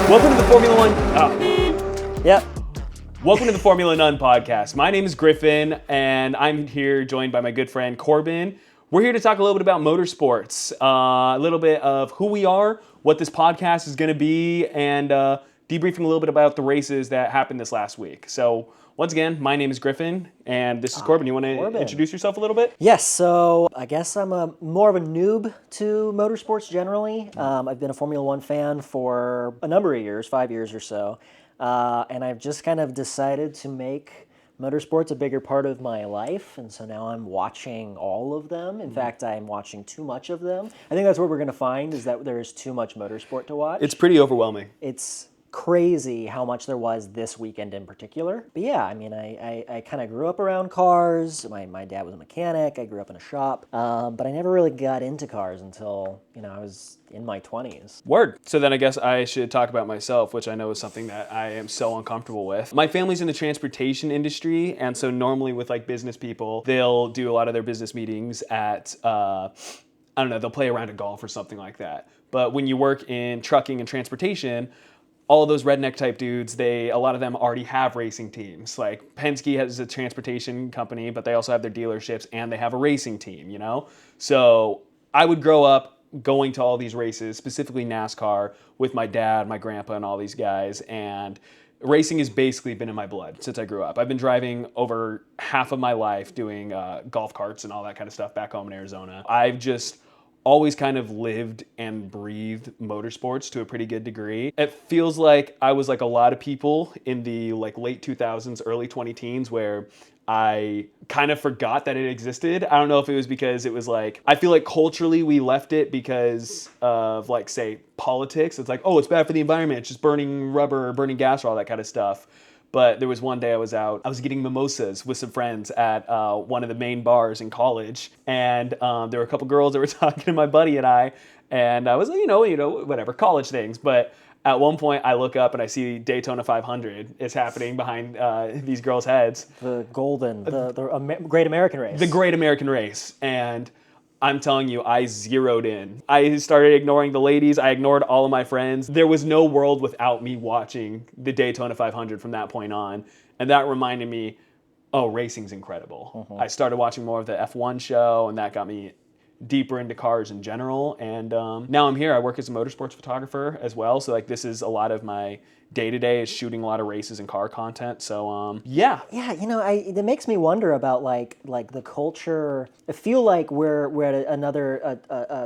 Welcome to the Formula One. Yep. Welcome to the Formula One podcast. My name is Griffin, and I'm here joined by my good friend Corbin. We're here to talk a little bit about motorsports, a little bit of who we are, what this podcast is going to be, and debriefing a little bit about the races that happened this last week. So, once again, my name is Griffin, and this is Corbin. You want to introduce yourself a little bit? Yes, so I guess I'm more of a noob to motorsports generally. I've been a Formula One fan for a number of years, 5 years or so, and I've just kind of decided to make motorsports a bigger part of my life, and so now I'm watching all of them. In fact, I'm watching too much of them. I think that's what we're going to find, is that there is too much motorsport to watch. It's pretty overwhelming. It's crazy how much there was this weekend in particular. But yeah, I mean, I kind of grew up around cars. My dad was a mechanic. I grew up in a shop. But I never really got into cars until, I was in my 20s. Word. So then I guess I should talk about myself, which I know is something that I am so uncomfortable with. My family's in the transportation industry, and so normally with like business people, they'll do a lot of their business meetings at, I don't know, they'll play a round of golf or something like that. But when you work in trucking and transportation, all of those redneck type dudes, a lot of them already have racing teams. Like Penske has a transportation company, but they also have their dealerships and they have a racing team, So I would grow up going to all these races, specifically NASCAR, with my dad, my grandpa, and all these guys. And racing has basically been in my blood since I grew up. I've been driving over half of my life doing golf carts and all that kind of stuff back home in Arizona. I've just always kind of lived and breathed motorsports to a pretty good degree. It feels like I was like a lot of people in the like late 2000s, early 2010s, where I kind of forgot that it existed. I don't know if it was because it was like, I feel like culturally we left it because of like, say, politics. It's like, oh, it's bad for the environment. It's just burning rubber or burning gas or all that kind of stuff. But there was one day I was getting mimosas with some friends at one of the main bars in college. And there were a couple girls that were talking to my buddy and I was like, whatever, college things. But at one point I look up and I see Daytona 500 is happening behind these girls' heads. The Great American Race. The Great American Race. And I'm telling you, I zeroed in. I started ignoring the ladies. I ignored all of my friends. There was no world without me watching the Daytona 500 from that point on. And that reminded me, oh, racing's incredible. Mm-hmm. I started watching more of the F1 show, and that got me deeper into cars in general. And now I'm here. I work as a motorsports photographer as well. So like this is a lot of my day-to-day is shooting a lot of races and car content. So yeah. Yeah, it makes me wonder about like the culture. I feel like we're at another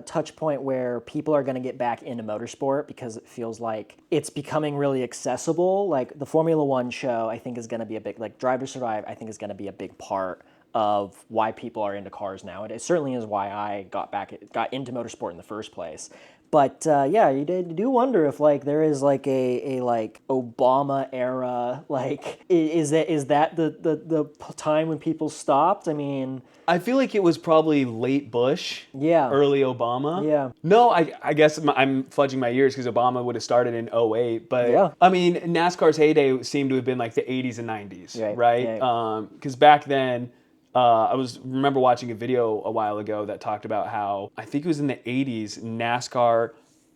touch point where people are going to get back into motorsport because it feels like it's becoming really accessible. Like the Formula One show, I think is going to be a big, like Drive to Survive, I think is going to be a big part of why people are into cars now. It certainly is why I got into motorsport in the first place. But yeah, you do wonder if like there is like a like Obama era, like is that the time when people stopped? I mean, I feel like it was probably late Bush, early Obama. Yeah. No, I guess I'm fudging my years because Obama would have started in 2008. But yeah. I mean, NASCAR's heyday seemed to have been like the 80s and 90s, right? Because back then, I remember watching a video a while ago that talked about how, I think it was in the 80s, NASCAR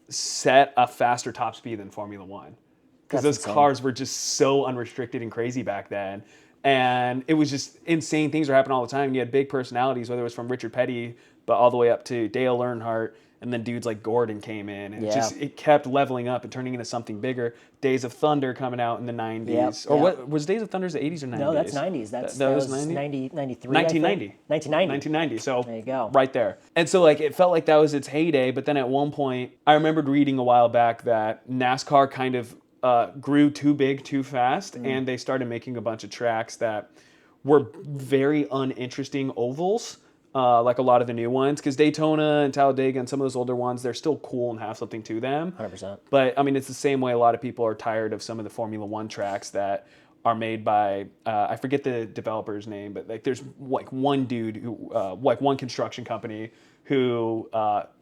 set a faster top speed than Formula One. Because those cars were just so unrestricted and crazy back then. And it was just insane things were happening all the time. You had big personalities, whether it was from Richard Petty, but all the way up to Dale Earnhardt. And then dudes like Gordon came in, and it kept leveling up and turning into something bigger. Days of Thunder coming out in the 90s. What was Days of Thunder's the 80s or 90s? No, that's 90s. That was 90? 93, 1990. 1990. So there you go. Right there. And so like it felt like that was its heyday, but then at one point, I remembered reading a while back that NASCAR kind of grew too big too fast, and they started making a bunch of tracks that were very uninteresting ovals. Like a lot of the new ones, because Daytona and Talladega and some of those older ones, they're still cool and have something to them. 100%. But I mean, it's the same way a lot of people are tired of some of the Formula One tracks that are made by, I forget the developer's name, but like there's like one dude who, like one construction company who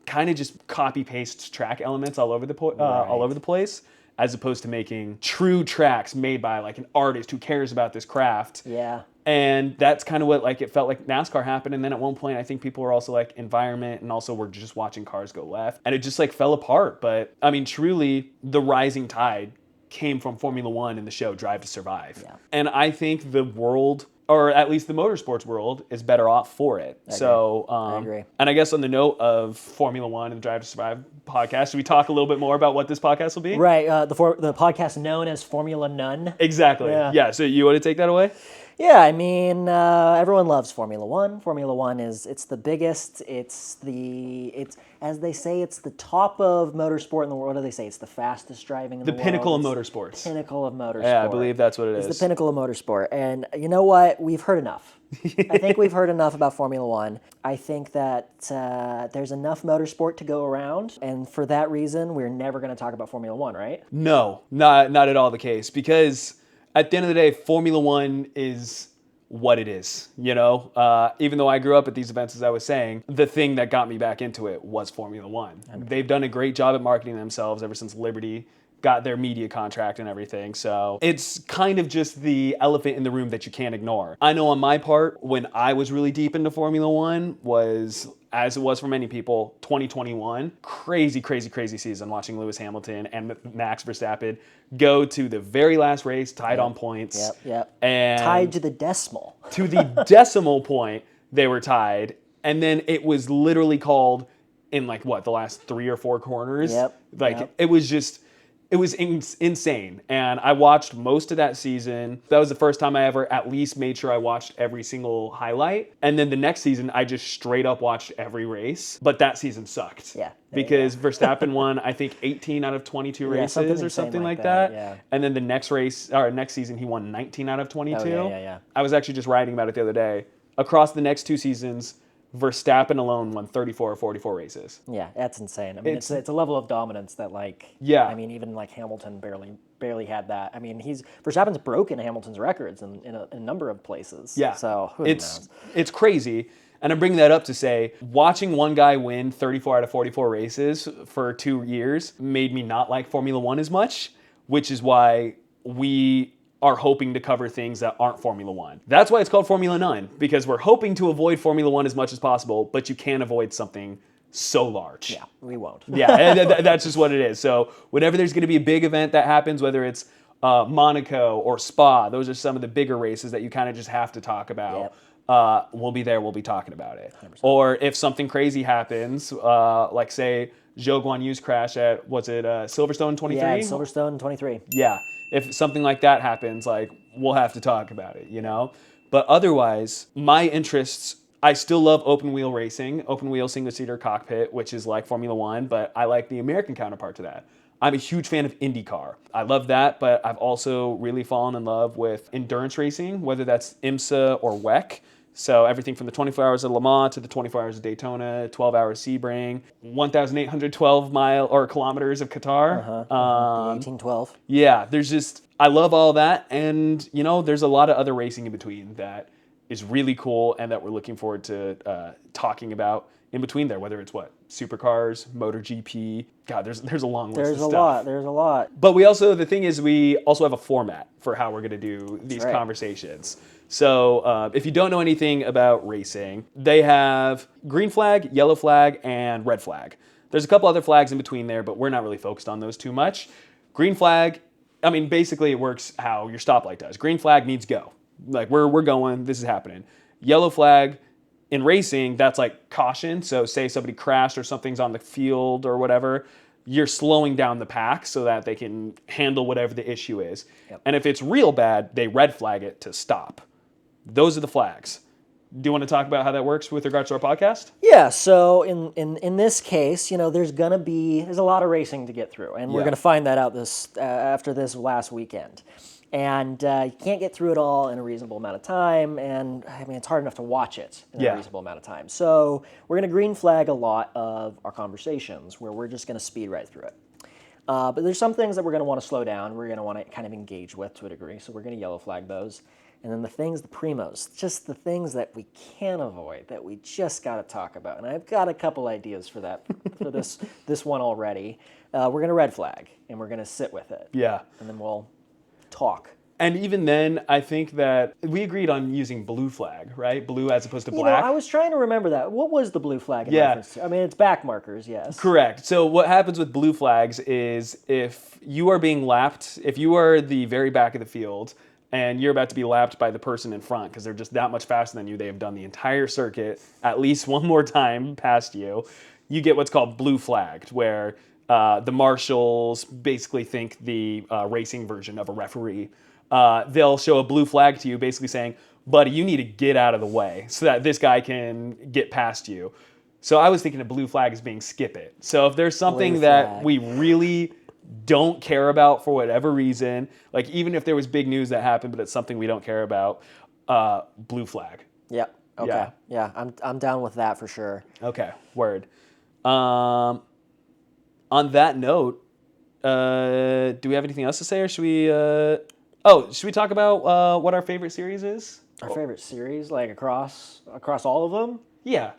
kind of just copy pastes track elements all over the place, as opposed to making true tracks made by like an artist who cares about this craft. Yeah. And that's kind of what like it felt like NASCAR happened. And then at one point, I think people were also like environment, and also we're just watching cars go left, and it just like fell apart. But I mean, truly, the rising tide came from Formula One and the show Drive to Survive. Yeah. And I think the world, or at least the motorsports world, is better off for it. I agree. And I guess on the note of Formula One and the Drive to Survive podcast, should we talk a little bit more about what this podcast will be? Right. The podcast known as Formula None. Exactly. Yeah. So you want to take that away? Yeah, I mean, everyone loves Formula One. Formula One it's the biggest. It's as they say, it's the top of motorsport in the world. What do they say? It's the fastest driving in the world. The pinnacle of motorsports. Pinnacle of motorsport. Yeah, I believe that's what it is. It's the pinnacle of motorsport. And you know what? We've heard enough. I think we've heard enough about Formula One. I think that there's enough motorsport to go around, and for that reason, we're never going to talk about Formula One, right? No, not at all the case, because at the end of the day, Formula One is what it is, you know? Even though I grew up at these events, as I was saying, the thing that got me back into it was Formula One. They've done a great job at marketing themselves ever since Liberty got their media contract and everything. So it's kind of just the elephant in the room that you can't ignore. I know on my part, when I was really deep into Formula One was, as it was for many people, 2021. Crazy, crazy, crazy season watching Lewis Hamilton and Max Verstappen go to the very last race, tied on points. Yep. And tied to the decimal. To the decimal point, they were tied. And then it was literally called in like, what, the last 3 or 4 corners? It was just... It was insane. And I watched most of that season. That was the first time I ever at least made sure I watched every single highlight. And then the next season, I just straight up watched every race. But that season sucked. Yeah. Because Verstappen won, I think, 18 out of 22 races or something like that. Yeah. And then the next season, he won 19 out of 22. Oh, yeah. I was actually just writing about it the other day. Across the next 2 seasons, Verstappen alone won 34 or 44 races. Yeah, that's insane. I mean, it's a level of dominance that, like, yeah. I mean, even like Hamilton barely had that. I mean, Verstappen's broken Hamilton's records in a number of places. Yeah, so who knows? It's crazy. And I'm bringing that up to say, watching one guy win 34 out of 44 races for 2 years made me not like Formula One as much, which is why we are hoping to cover things that aren't Formula One. That's why it's called Formula None, because we're hoping to avoid Formula One as much as possible, but you can't avoid something so large. Yeah, we won't. Yeah, that's just what it is. So whenever there's going to be a big event that happens, whether it's Monaco or Spa, those are some of the bigger races that you kind of just have to talk about. Yep. We'll be there, we'll be talking about it. 100%. Or if something crazy happens, like say Zhou Guanyu's crash at, was it Silverstone 23? Yeah, Silverstone 23. Yeah. If something like that happens, like, we'll have to talk about it, you know? But otherwise, my interests, I still love open wheel racing, open wheel single-seater cockpit, which is like Formula One, but I like the American counterpart to that. I'm a huge fan of IndyCar. I love that, but I've also really fallen in love with endurance racing, whether that's IMSA or WEC. So everything from the 24 hours of Le Mans to the 24 hours of Daytona, 12 hours Sebring, 1,812 kilometers of Qatar. 1812. Yeah, I love all that. And, you know, there's a lot of other racing in between that is really cool and that we're looking forward to talking about in between there, whether it's supercars, MotoGP. God, there's a long list of stuff. There's a lot. But we also have a format for how we're going to do these conversations. So if you don't know anything about racing, they have green flag, yellow flag, and red flag. There's a couple other flags in between there, but we're not really focused on those too much. Green flag, I mean, basically it works how your stoplight does. Green flag means go. Like, we're going, this is happening. Yellow flag, in racing, that's like caution. So say somebody crashed or something's on the field or whatever, you're slowing down the pack so that they can handle whatever the issue is. Yep. And if it's real bad, they red flag it to stop. Those are the flags. Do you want to talk about how that works with regards to our podcast? Yeah, so in this case, you know, there's a lot of racing to get through, and we're going to find that out after this last weekend. And you can't get through it all in a reasonable amount of time, and I mean, it's hard enough to watch it in a reasonable amount of time. So we're going to green flag a lot of our conversations where we're just going to speed right through it. But there's some things that we're going to want to slow down, we're going to want to kind of engage with to a degree, so we're going to yellow flag those. And then the primos, just the things that we can't avoid, that we just got to talk about. And I've got a couple ideas for that, for this one already. We're going to red flag, and we're going to sit with it. Yeah. And then we'll talk And even then, I think that we agreed on using blue flag, right? Blue as opposed to You know, black. I was trying to remember that. What was the blue flag in Yeah. reference to? I mean, it's back markers, yes. Correct. So what happens with blue flags is if you are being lapped, if you are the very back of the field and you're about to be lapped by the person in front because they're just that much faster than you, they have done the entire circuit at least one more time past you, you get what's called blue flagged, where the marshals basically think the racing version of a referee. They'll show a blue flag to you basically saying, buddy, you need to get out of the way so that this guy can get past you. So I was thinking a blue flag as being skip it. So if there's something that we really don't care about for whatever reason, like even if there was big news that happened, but it's something we don't care about, blue flag. Yeah. Okay. Yeah, I'm down with that for sure. Okay, word. On that note, do we have anything else to say, or should we? Should we talk about what our favorite series is? Our favorite series, like across all of them? Yeah.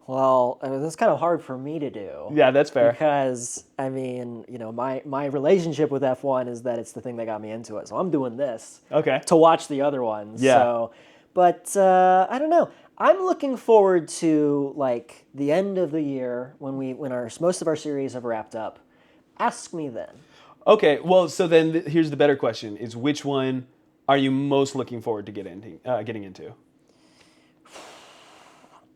Well, I mean, that's kind of hard for me to do. Yeah, that's fair. Because, I mean, you know, my relationship with F1 is that it's the thing that got me into it. So I'm doing this to watch the other ones. Yeah. So, but I don't know. I'm looking forward to, like, the end of the year when most of our series have wrapped up. Ask me then. Okay, well, so then here's the better question: is which one are you most looking forward to getting into?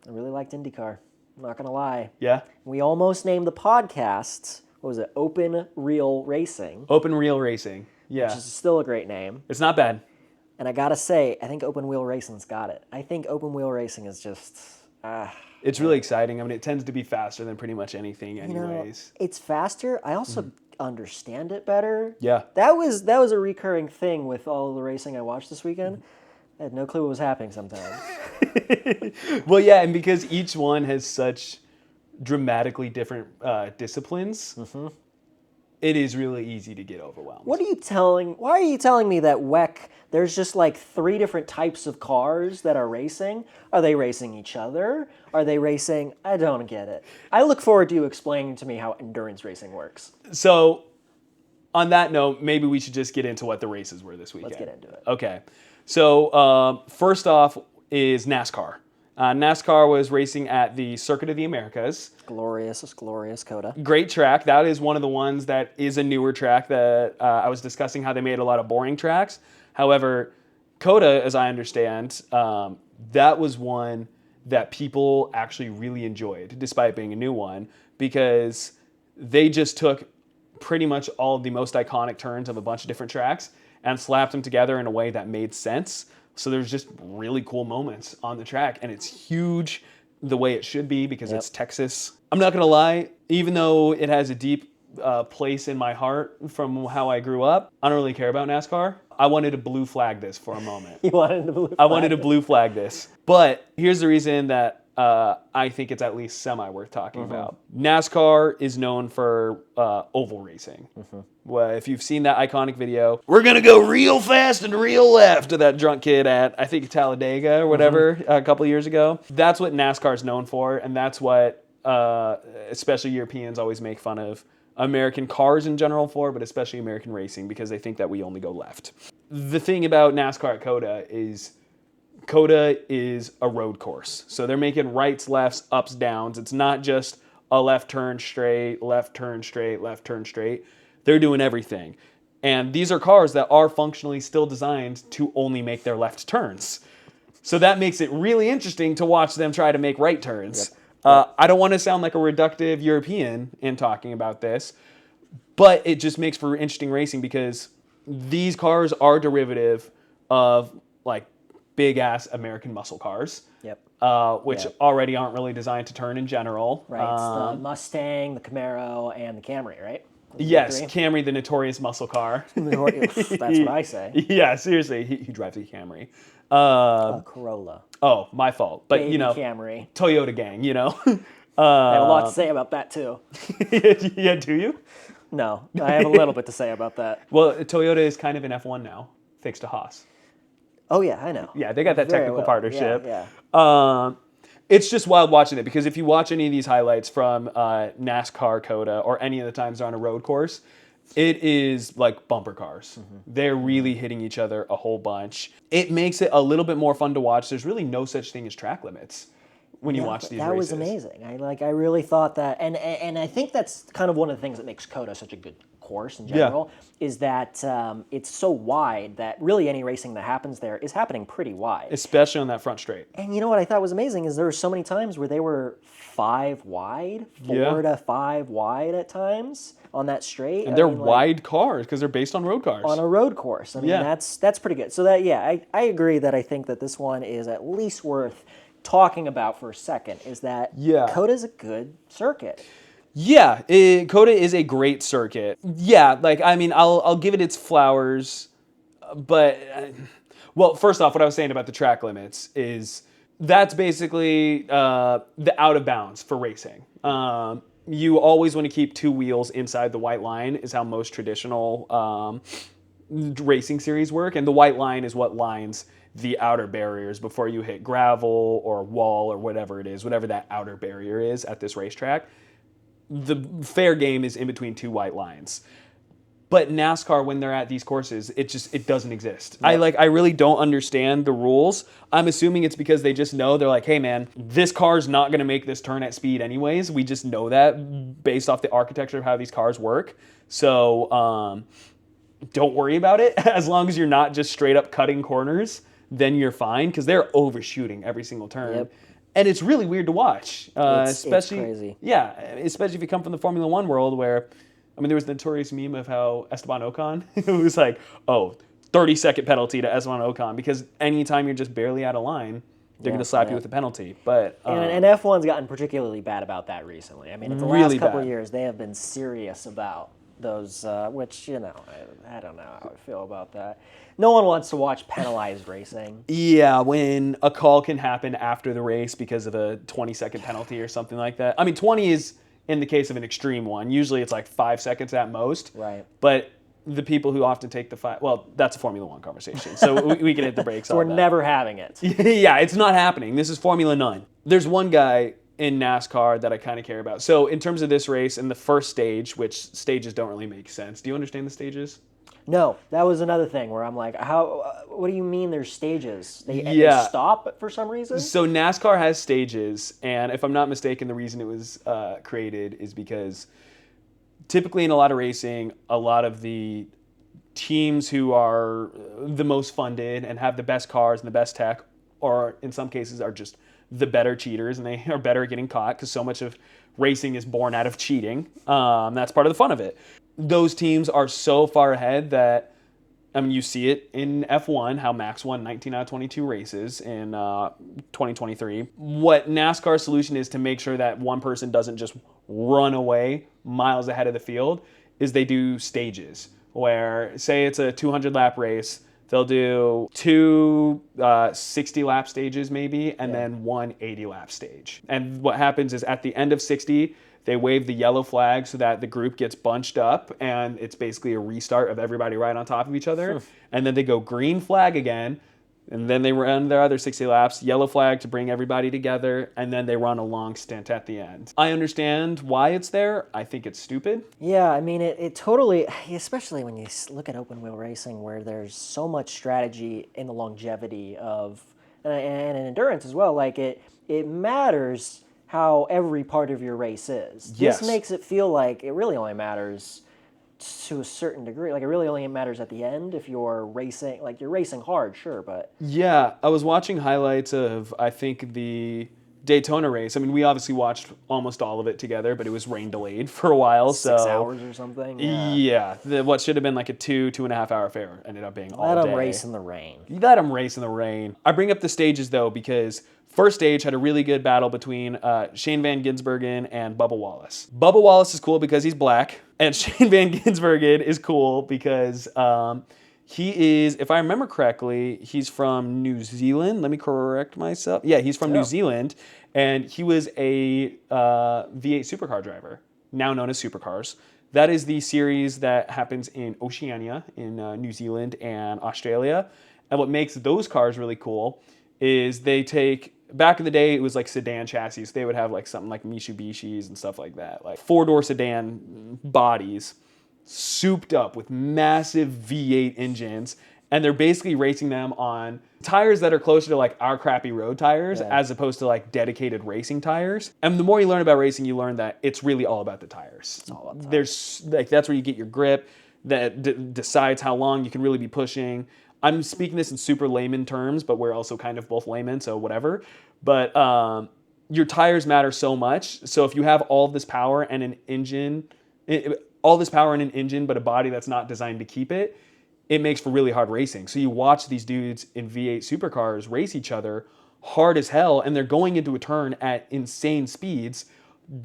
I really liked IndyCar. I'm not going to lie. Yeah? We almost named the podcast, what was it, Open Reel Racing. Open Reel Racing. Yeah. Which is still a great name. It's not bad. And I got to say, I think Open Wheel Racing's got it. I think Open Wheel Racing is just... it's really exciting. I mean, it tends to be faster than pretty much anything anyways. It's faster. I also understand it better. Yeah. That was a recurring thing with all the racing I watched this weekend. I had no clue what was happening sometimes. Well, yeah, and because each one has such dramatically different disciplines, it is really easy to get overwhelmed. Why are you telling me that WEC, there's just like 3 different types of cars that are racing? Are they racing each other? Are they racing? I don't get it. I look forward to you explaining to me how endurance racing works. So, on that note, maybe we should just get into what the races were this weekend. Let's get into it. Okay. So, first off is NASCAR. NASCAR was racing at the Circuit of the Americas. Glorious COTA. Great track. That is one of the ones that is a newer track that I was discussing how they made a lot of boring tracks. However, COTA, as I understand, that was one that people actually really enjoyed, despite being a new one, because they just took pretty much all of the most iconic turns of a bunch of different tracks and slapped them together in a way that made sense. So there's just really cool moments on the track, and it's huge the way it should be because it's Texas. I'm not going to lie, even though it has a deep place in my heart from how I grew up, I don't really care about NASCAR. I wanted to blue flag this for a moment. You wanted to blue flag I wanted to blue flag this. But here's the reason that I think it's at least semi-worth talking about. NASCAR is known for oval racing. Well, if you've seen that iconic video, we're going to go real fast and real left to that drunk kid at, I think, Talladega or whatever, a couple years ago. That's what NASCAR is known for, and that's what especially Europeans always make fun of American cars in general for, but especially American racing, because they think that we only go left. The thing about NASCAR at COTA is a road course. So they're making rights, lefts, ups, downs. It's not just a left turn straight, left turn straight, left turn straight. They're doing everything. And these are cars that are functionally still designed to only make their left turns. So that makes it really interesting to watch them try to make right turns. I don't want to sound like a reductive European in talking about this, but it just makes for interesting racing because these cars are derivative of like big ass American muscle cars, which already aren't really designed to turn in general. Right, it's the Mustang, the Camaro, and the Camry, right? Yes, Camry, the notorious muscle car. That's what I say. Yeah, seriously, he drives a Camry. Corolla. Oh, my fault. But, Baby you know, Camry. Toyota gang, you know. I have a lot to say about that, too. Yeah, do you? No, I have a little bit to say about that. Well, Toyota is kind of an F1 now, thanks to Haas. Oh, yeah, I know. Yeah, they got that technical partnership. Yeah. It's just wild watching it because if you watch any of these highlights from NASCAR COTA or any of the times they're on a road course, It is like bumper cars. They're really hitting each other a whole bunch. It makes it a little bit more fun to watch. There's really no such thing as track limits when you watch these that races. was amazing. I really thought that, and I think that's kind of one of the things that makes COTA such a good course in general, is that it's so wide that really any racing that happens there is happening pretty wide. Especially on that front straight. And you know what I thought was amazing is there were so many times where they were 5 wide, 4 to 5 wide at times on that straight. And they're wide cars because they're based on road cars. On a road course. I mean, that's pretty good. So that, I agree that I think that this one is at least worth talking about for a second, is that COTA's a good circuit. Yeah, COTA is a great circuit. Yeah, like, I mean, I'll give it its flowers, but, well, first off, what I was saying about the track limits is that's basically the out of bounds for racing. You always want to keep 2 wheels inside the white line is how most traditional racing series work, and the white line is what lines the outer barriers before you hit gravel or wall or whatever it is, whatever that outer barrier is at this racetrack. The fair game is in between 2 white lines. But NASCAR, when they're at these courses, it doesn't exist. Yep. I really don't understand the rules. I'm assuming it's because they just know, they're like, hey man, this car's not gonna make this turn at speed anyways. We just know that based off the architecture of how these cars work. So don't worry about it. As long as you're not just straight up cutting corners, then you're fine, because they're overshooting every single turn. Yep. And it's really weird to watch. Especially, it's crazy. Yeah, especially if you come from the Formula One world where, I mean, there was the notorious meme of how Esteban Ocon, it was like, 30-second penalty to Esteban Ocon, because anytime you're just barely out of line, they're going to slap you with a penalty. But and F1's gotten particularly bad about that recently. I mean, the last couple of years, they have been serious about those, which, I don't know how I feel about that. No one wants to watch penalized racing. Yeah, when a call can happen after the race because of a 20-second penalty or something like that. I mean, 20 is in the case of an extreme one. Usually it's like 5 seconds at most. Right. But the people who often take the 5, well, that's a Formula One conversation, so we can hit the brakes on that. We're never having it. Yeah, it's not happening. This is Formula None. There's one guy in NASCAR that I kind of care about. So in terms of this race, in the first stage, which stages don't really make sense. Do you understand the stages? No, that was another thing where I'm like, what do you mean there's stages? They stop for some reason? So NASCAR has stages, and if I'm not mistaken, the reason it was created is because typically in a lot of racing, a lot of the teams who are the most funded and have the best cars and the best tech, or in some cases are just the better cheaters, and they are better at getting caught because so much of racing is born out of cheating. That's part of the fun of it. Those teams are so far ahead that, I mean, you see it in F1, how Max won 19 out of 22 races in 2023. What NASCAR's solution is to make sure that one person doesn't just run away miles ahead of the field is they do stages where, say it's a 200-lap race, they'll do 2 60-lap stages maybe, and then 1 80-lap stage. And what happens is at the end of 60, they wave the yellow flag so that the group gets bunched up, and it's basically a restart of everybody right on top of each other. And then they go green flag again, and then they run their other 60 laps, yellow flag to bring everybody together, and then they run a long stint at the end. I understand why it's there. I think it's stupid. Yeah, I mean, it totally, especially when you look at open wheel racing where there's so much strategy in the longevity of, and endurance as well, like it matters how every part of your race is. Yes. This makes it feel like it really only matters to a certain degree. Like it really only matters at the end if you're racing, like you're racing hard, sure, but... Yeah, I was watching highlights of, I think, the Daytona race. I mean, we obviously watched almost all of it together, but it was rain delayed for a while, 6 hours or something? Yeah, what should have been like a 2.5 hour fair ended up being all day. Let them race in the rain. Let them race in the rain. I bring up the stages, though, because first stage had a really good battle between Shane Van Gisbergen and Bubba Wallace. Bubba Wallace is cool because he's black, and Shane Van Gisbergen is cool because he is, if I remember correctly, he's from New Zealand. Let me correct myself. Yeah, he's from New Zealand, and he was a V8 supercar driver, now known as Supercars. That is the series that happens in Oceania, in New Zealand and Australia. And what makes those cars really cool is they take, back in the day, it was like sedan chassis. So they would have like something like Mitsubishis and stuff like that, like 4-door sedan bodies. souped up with massive V8 engines, and they're basically racing them on tires that are closer to like our crappy road tires as opposed to like dedicated racing tires. And the more you learn about racing, you learn that it's really all about the tires. It's all about the tires. There's like, that's where you get your grip that decides how long you can really be pushing. I'm speaking this in super layman terms, but we're also kind of both laymen, so whatever. But your tires matter so much. So if you have all this power and an engine, but a body that's not designed to keep it, it makes for really hard racing. So you watch these dudes in V8 supercars race each other hard as hell, and they're going into a turn at insane speeds.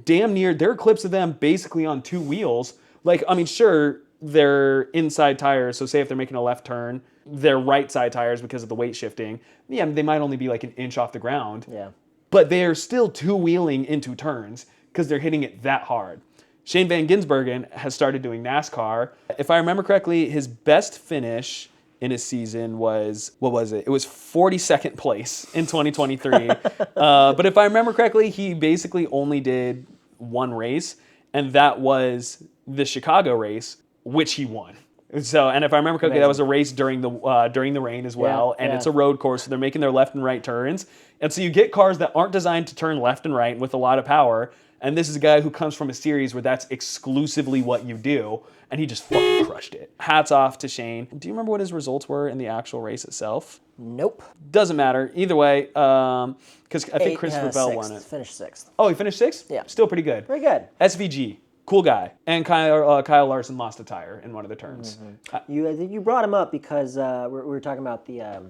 Damn near, there are clips of them basically on two wheels. Like, I mean, sure, they're inside tires. So say if they're making a left turn, they're right side tires because of the weight shifting. Yeah, they might only be like an inch off the ground. Yeah. But they are still two-wheeling into turns because they're hitting it that hard. Shane Van Gisbergen has started doing NASCAR. If I remember correctly, his best finish in his season was, what was it? It was 42nd place in 2023. But if I remember correctly, he basically only did one race, and that was the Chicago race, which he won. So, and if I remember correctly, that was a race during the rain as well, and it's a road course, so they're making their left and right turns. And so you get cars that aren't designed to turn left and right with a lot of power, and this is a guy who comes from a series where that's exclusively what you do, and he just fucking crushed it. Hats off to Shane. Do you remember what his results were in the actual race itself? Nope. Doesn't matter. Either way, because I think Christopher Bell won it. Finished sixth. Oh, he finished sixth? Yeah. Still pretty good. Very good. SVG. Cool guy. And Kyle Larson lost a tire in one of the turns. Mm-hmm. You brought him up because we were talking about the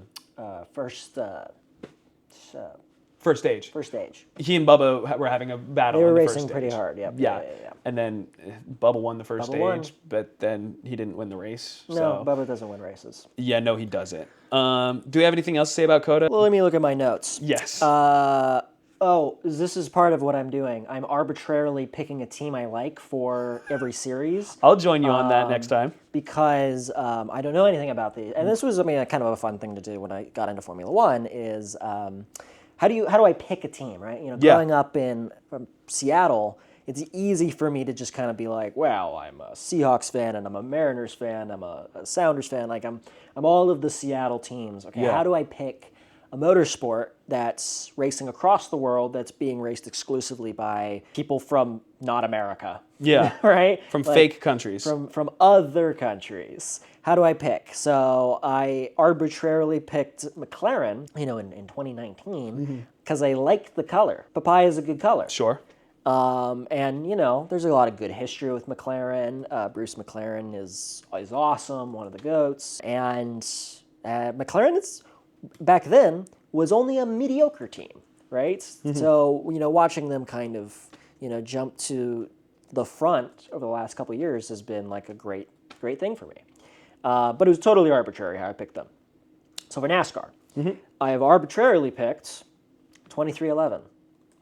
first stage. First stage. He and Bubba were having a battle. They were in the racing first stage. pretty hard. Yep. Yeah. And then Bubba won the first Bubba won. stage, but then he didn't win the race. No, So. Bubba doesn't win races. Yeah, no, he doesn't. Do we have anything else to say about Coda? Well, let me look at my notes. Yes. This is part of what I'm doing. I'm arbitrarily picking a team I like for every series. I'll join you on that next time. Because I don't know anything about these. And this was, kind of a fun thing to do when I got into Formula One is how do I pick a team, right? Growing up from Seattle, it's easy for me to just kind of be like, well, I'm a Seahawks fan and I'm a Mariners fan, I'm a Sounders fan, like I'm all of the Seattle teams. Okay, how do I pick a motorsport that's racing across the world that's being raced exclusively by people from not America? Yeah. Right? From fake countries. From other countries. How do I pick? So I arbitrarily picked McLaren, in 2019 because I liked the color. Papaya is a good color. Sure. And there's a lot of good history with McLaren. Bruce McLaren is awesome, one of the GOATs. And McLaren back then was only a mediocre team, right? So, watching them kind of, jump to the front over the last couple of years has been like a great thing for me. But it was totally arbitrary how I picked them. So for NASCAR, I have arbitrarily picked 2311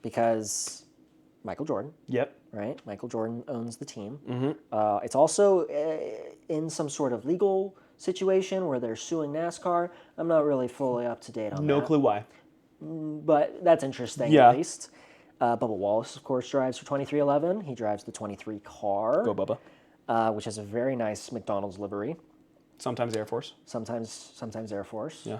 because Michael Jordan. Yep. Right? Michael Jordan owns the team. It's also in some sort of legal situation where they're suing NASCAR. I'm not really fully up to date on that. No clue why. But that's interesting at least. Bubba Wallace, of course, drives for 2311. He drives the 23 car. Go Bubba. Which has a very nice McDonald's livery. Sometimes Air Force. Sometimes Air Force. Yeah.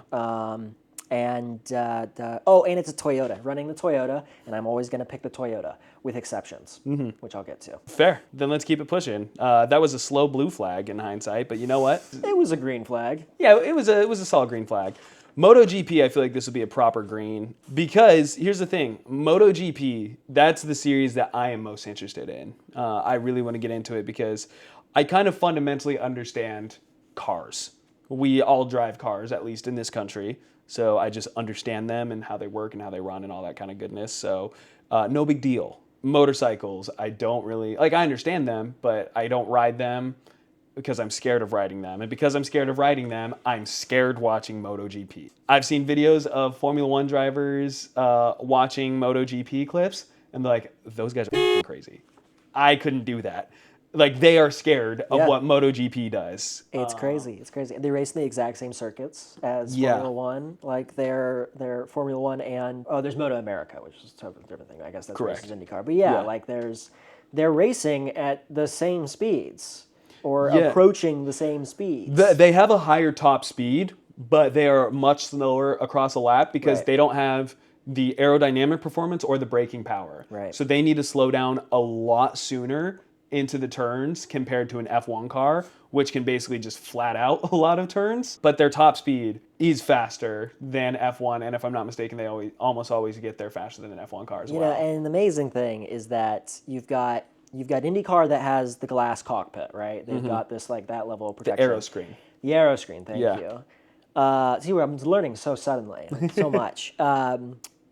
And it's a Toyota, running the Toyota, and I'm always going to pick the Toyota, with exceptions, which I'll get to. Fair. Then let's keep it pushing. That was a slow blue flag in hindsight, but you know what? It was a green flag. Yeah, it was a solid green flag. MotoGP, I feel like this would be a proper green because here's the thing. MotoGP, that's the series that I am most interested in. I really want to get into it because I kind of fundamentally understand cars. We all drive cars, at least in this country. So I just understand them and how they work and how they run and all that kind of goodness. So no big deal. Motorcycles, I don't really, I understand them, but I don't ride them because I'm scared of riding them. And because I'm scared of riding them, I'm scared watching MotoGP. I've seen videos of Formula One drivers watching MotoGP clips, and they're like, those guys are crazy. I couldn't do that. Like, they are scared of what MotoGP does. It's crazy. It's crazy. They race in the exact same circuits as Formula One. Like, they're Formula One and, there's Moto America, which is a totally different thing. I guess that's correct. Versus IndyCar. But like, they're racing at the same speeds. or Yeah. approaching the same speeds. They have a higher top speed, but they are much slower across a lap because Right. they don't have the aerodynamic performance or the braking power. Right. So they need to slow down a lot sooner into the turns compared to an F1 car, which can basically just flat out a lot of turns. But their top speed is faster than F1, and if I'm not mistaken, they almost always get there faster than an F1 car as You well. know, and the amazing thing is that you've got IndyCar that has the glass cockpit, right? They've got this like that level of protection. Aero screen. The aero screen, thank Yeah. you. See, I'm learning so suddenly, like, so much.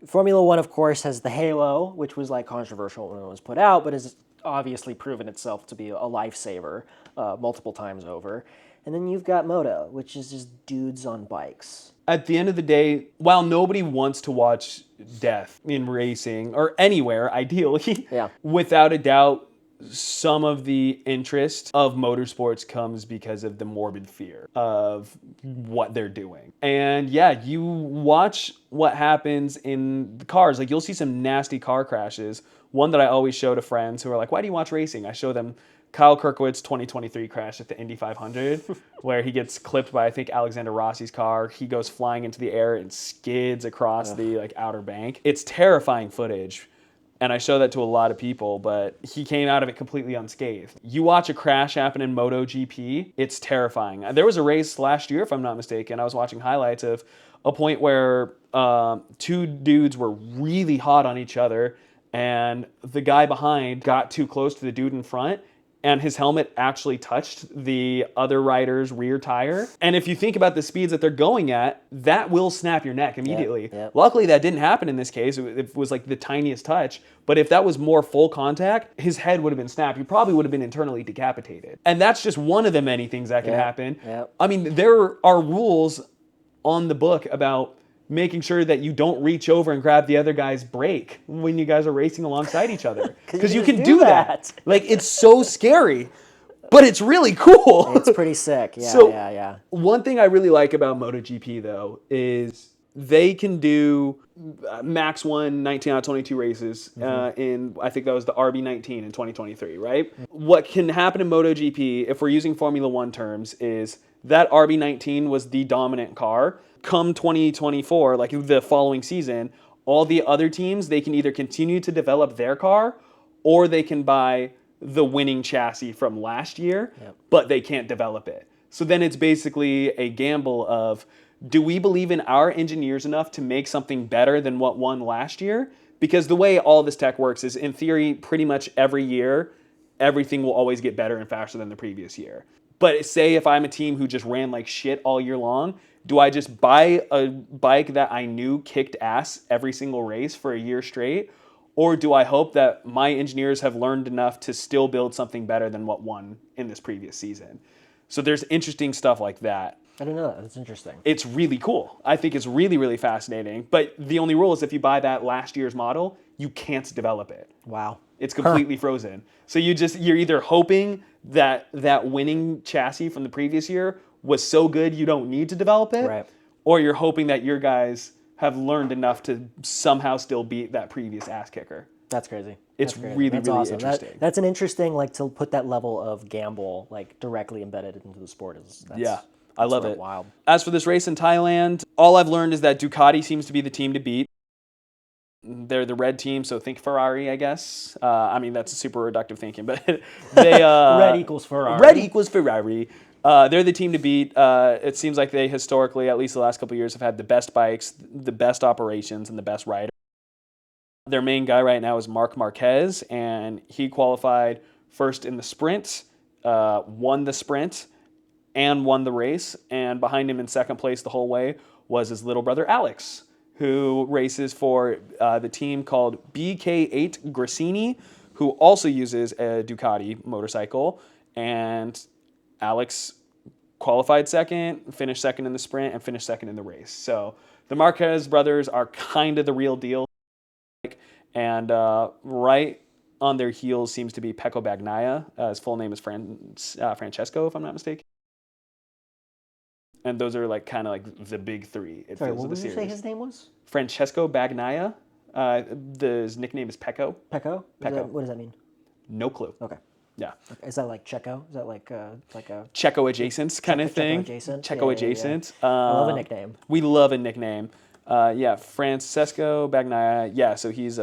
Formula One, of course, has the Halo, which was like controversial when it was put out, but has obviously proven itself to be a lifesaver multiple times over. And then you've got Moto, which is just dudes on bikes. At the end of the day, while nobody wants to watch death in racing or anywhere, ideally, Yeah. without a doubt, some of the interest of motorsports comes because of the morbid fear of what they're doing. And yeah, you watch what happens in the cars. Like, you'll see some nasty car crashes. One that I always show to friends who are like, why do you watch racing? I show them Kyle Kirkwood's 2023 crash at the Indy 500, where he gets clipped by, I think, Alexander Rossi's car. He goes flying into the air and skids across the like outer bank. It's terrifying footage. And I show that to a lot of people, but he came out of it completely unscathed. You watch a crash happen in MotoGP, it's terrifying. There was a race last year, if I'm not mistaken. I was watching highlights of a point where two dudes were really hot on each other, and the guy behind got too close to the dude in front, and his helmet actually touched the other rider's rear tire. And if you think about the speeds that they're going at, that will snap your neck immediately. Yep. Luckily, that didn't happen in this case. It was like the tiniest touch. But if that was more full contact, his head would have been snapped. He probably would have been internally decapitated. And that's just one of the many things that can happen. Yep. I mean, there are rules on the book about making sure that you don't reach over and grab the other guy's brake when you guys are racing alongside each other. Because you just can do do that. Like, it's so scary, but it's really cool. It's pretty sick. Yeah, So- yeah. One thing I really like about MotoGP, though, is they can do max 19 out of 22 races in, I think that was the RB19 in 2023, right? What can happen in MotoGP, if we're using Formula One terms, is that RB19 was the dominant car. Come 2024, like the following season, all the other teams, they can either continue to develop their car or they can buy the winning chassis from last year, but they can't develop it. So then it's basically a gamble of, do we believe in our engineers enough to make something better than what won last year? Because the way all this tech works is, in theory, pretty much every year, everything will always get better and faster than the previous year. But say if I'm a team who just ran like shit all year long, do I just buy a bike that I knew kicked ass every single race for a year straight? Or do I hope that my engineers have learned enough to still build something better than what won in this previous season? So there's interesting stuff like that. I didn't know that. That's interesting. It's really cool. I think it's really, really fascinating. But the only rule is, if you buy that last year's model, you can't develop it. Wow. It's completely frozen. So you're either hoping that that winning chassis from the previous year was so good you don't need to develop it, Right. or you're hoping that your guys have learned enough to somehow still beat that previous ass kicker. That's crazy. It's That's crazy. really, That's really awesome. interesting. That's an interesting, like, to put that level of gamble like directly embedded into the sport is. Yeah, I love it. Wild. As for this race in Thailand, all I've learned is that Ducati seems to be the team to beat. They're the red team, so think Ferrari, I guess. I mean, that's super reductive thinking, but they... Red equals Ferrari. Red equals Ferrari. They're the team to beat. It seems like they historically, at least the last couple of years, have had the best bikes, the best operations, and the best riders. Their main guy right now is Marc Marquez, and he qualified first in the sprint, won the sprint, and won the race. And behind him in second place the whole way was his little brother Alex, who races for the team called BK8 Grassini, who also uses a Ducati motorcycle. And Alex qualified second, finished second in the sprint, and finished second in the race. So the Marquez brothers are kind of the real deal. And right on their heels seems to be Pecco Bagnaia. His full name is Francesco, if I'm not mistaken. And those are like kind of like the big three. Sorry, what did you say his name was? Francesco Bagnaia. His nickname is Pecco. Pecco? Pecco. What does that mean? No clue. Okay. Yeah. Is that like Checo? Is that like a Checo adjacent kind of thing. adjacent? Checo Yeah, yeah, yeah. adjacent. I love a nickname. We love a nickname. Yeah, Francesco Bagnaia. Yeah, so he's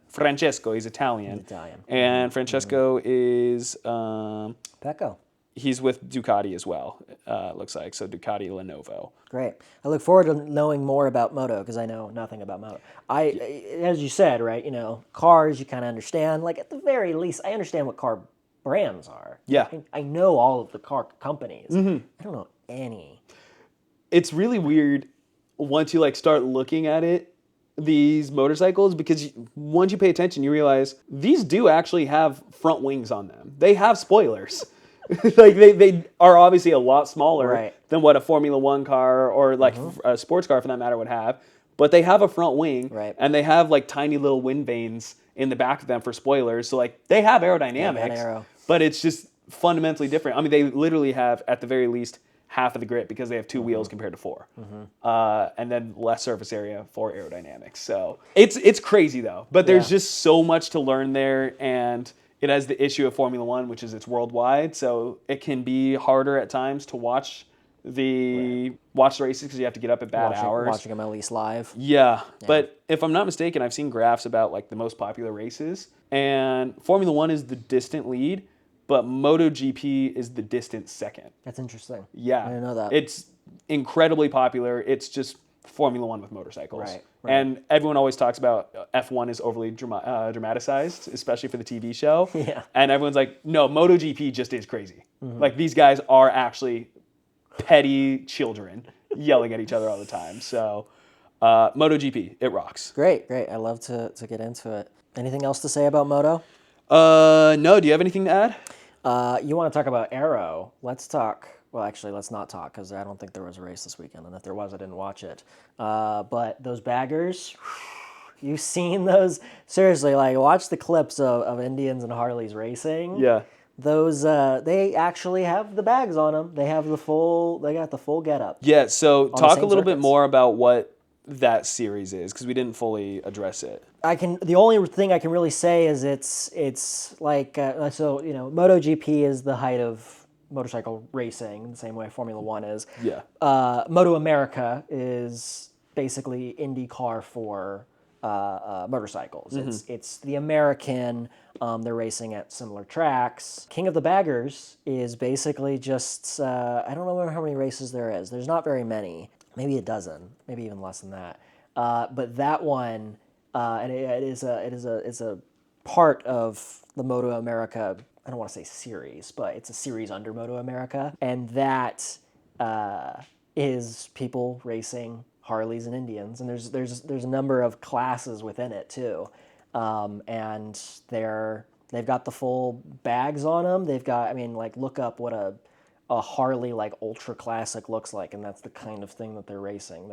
Francesco. He's Italian. He's Italian. And Francesco is Pecco. he's with Ducati as well. Looks like so Ducati Lenovo. Great. I look forward to knowing more about moto because I know nothing about moto. As you said, right? You know, cars you kind of understand. Like at the very least, I understand what car brands are. Yeah. I know all of the car companies. I don't know any. It's really weird once you like start looking at it, these motorcycles, because once you pay attention, you realize these do actually have front wings on them. They have spoilers. Like they are obviously a lot smaller than what a Formula One car or like a sports car for that matter would have, but they have a front wing and they have like tiny little wind vanes in the back of them for spoilers. So like they have aerodynamics, but it's just fundamentally different. I mean, they literally have at the very least half of the grip because they have two wheels compared to four, and then less surface area for aerodynamics. So it's crazy though, but there's just so much to learn there, and it has the issue of Formula One, which is it's worldwide, so it can be harder at times to watch the races because you have to get up at bad hours. Watching them at least live. Yeah, but if I'm not mistaken, I've seen graphs about like the most popular races, and Formula One is the distant lead, but MotoGP is the distant second. That's interesting. Yeah. I didn't know that. It's incredibly popular. It's just Formula One with motorcycles. Right. And everyone always talks about F1 is overly dramatized, especially for the TV show. Yeah. And everyone's like, no, MotoGP just is crazy. Like these guys are actually petty children yelling at each other all the time. So MotoGP, it rocks. Great. I love to get into it. Anything else to say about moto? No, do you have anything to add? You want to talk about Aero? Let's talk. Well, actually, let's not talk because I don't think there was a race this weekend, and if there was, I didn't watch it. But those baggers, you've seen those? Seriously, like watch the clips of Indians and Harleys racing. Yeah. Those they actually have the bags on them. They have they got the full getup. Yeah. So talk a little bit circuits. more about what that series is because we didn't fully address it. The only thing I can really say is it's like so you know MotoGP is the height of motorcycle racing the same way Formula One is. Yeah. Moto America is basically IndyCar for motorcycles. It's the American. They're racing at similar tracks. King of the Baggers is basically just I don't remember how many races there is. There's not very many. Maybe a dozen. Maybe even less than that. But that one. And it's a part of the Moto America. I don't want to say series, but it's a series under Moto America, and that is people racing Harleys and Indians, and there's a number of classes within it too, and they've got the full bags on them. They've got, I mean, like look up what a Harley like ultra classic looks like, and that's the kind of thing that they're racing.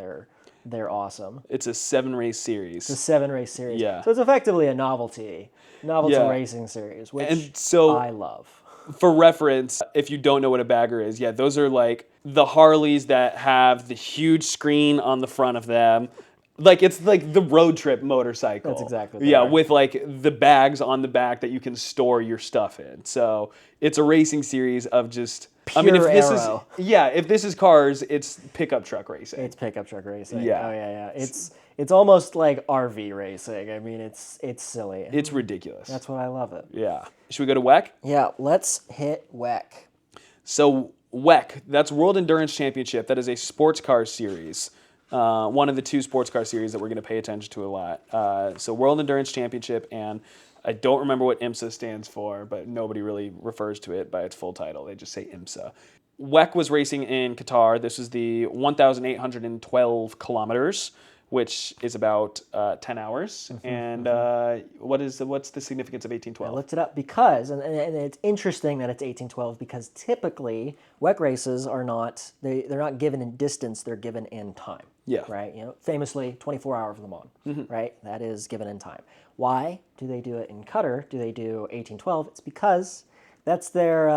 They're awesome. It's a 7-race series. It's a 7-race series. Yeah. So it's effectively a novelty racing series, which and so, I love. For reference, if you don't know what a bagger is, yeah, those are like the Harleys that have the huge screen on the front of them. Like it's like the road trip motorcycle. That's exactly what they are. With like the bags on the back that you can store your stuff in. So it's a racing series of just pure if this aero. if this is cars, it's pickup truck racing. It's pickup truck racing. Yeah. Oh yeah. It's almost like RV racing. I mean, it's silly. It's ridiculous. That's what I love it. Yeah. Should we go to WEC? Yeah, let's hit WEC. So WEC, that's World Endurance Championship. That is a sports car series. One of the two sports car series that we're going to pay attention to a lot. So World Endurance Championship, and I don't remember what IMSA stands for, but nobody really refers to it by its full title. They just say IMSA. WEC was racing in Qatar. This is the 1,812 kilometers, which is about 10 hours. And what's the significance of 1812? I looked it up because, and it's interesting that it's 1812 because typically WEC races are not, they're not given in distance, they're given in time. Yeah. Right? You know, famously 24 hours of Le Mans, right? That is given in time. Why do they do it in Qatar? Do they do 1812? It's because that's their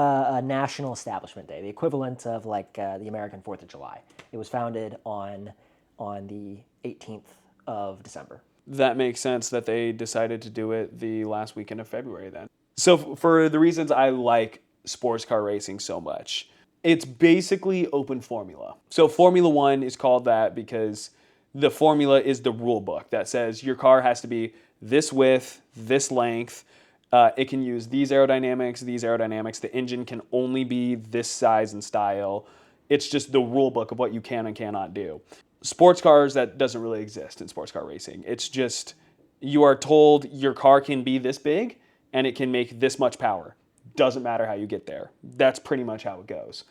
national establishment day, the equivalent of like the American 4th of July. It was founded on the 18th of December. That makes sense that they decided to do it the last weekend of February then. So for the reasons I like sports car racing so much, it's basically open formula. So Formula One is called that because the formula is the rule book that says your car has to be this width, this length. It can use these aerodynamics, these aerodynamics. The engine can only be this size and style. It's just the rule book of what you can and cannot do. Sports cars, that doesn't really exist in sports car racing. It's just you are told your car can be this big and it can make this much power. Doesn't matter how you get there. That's pretty much how it goes.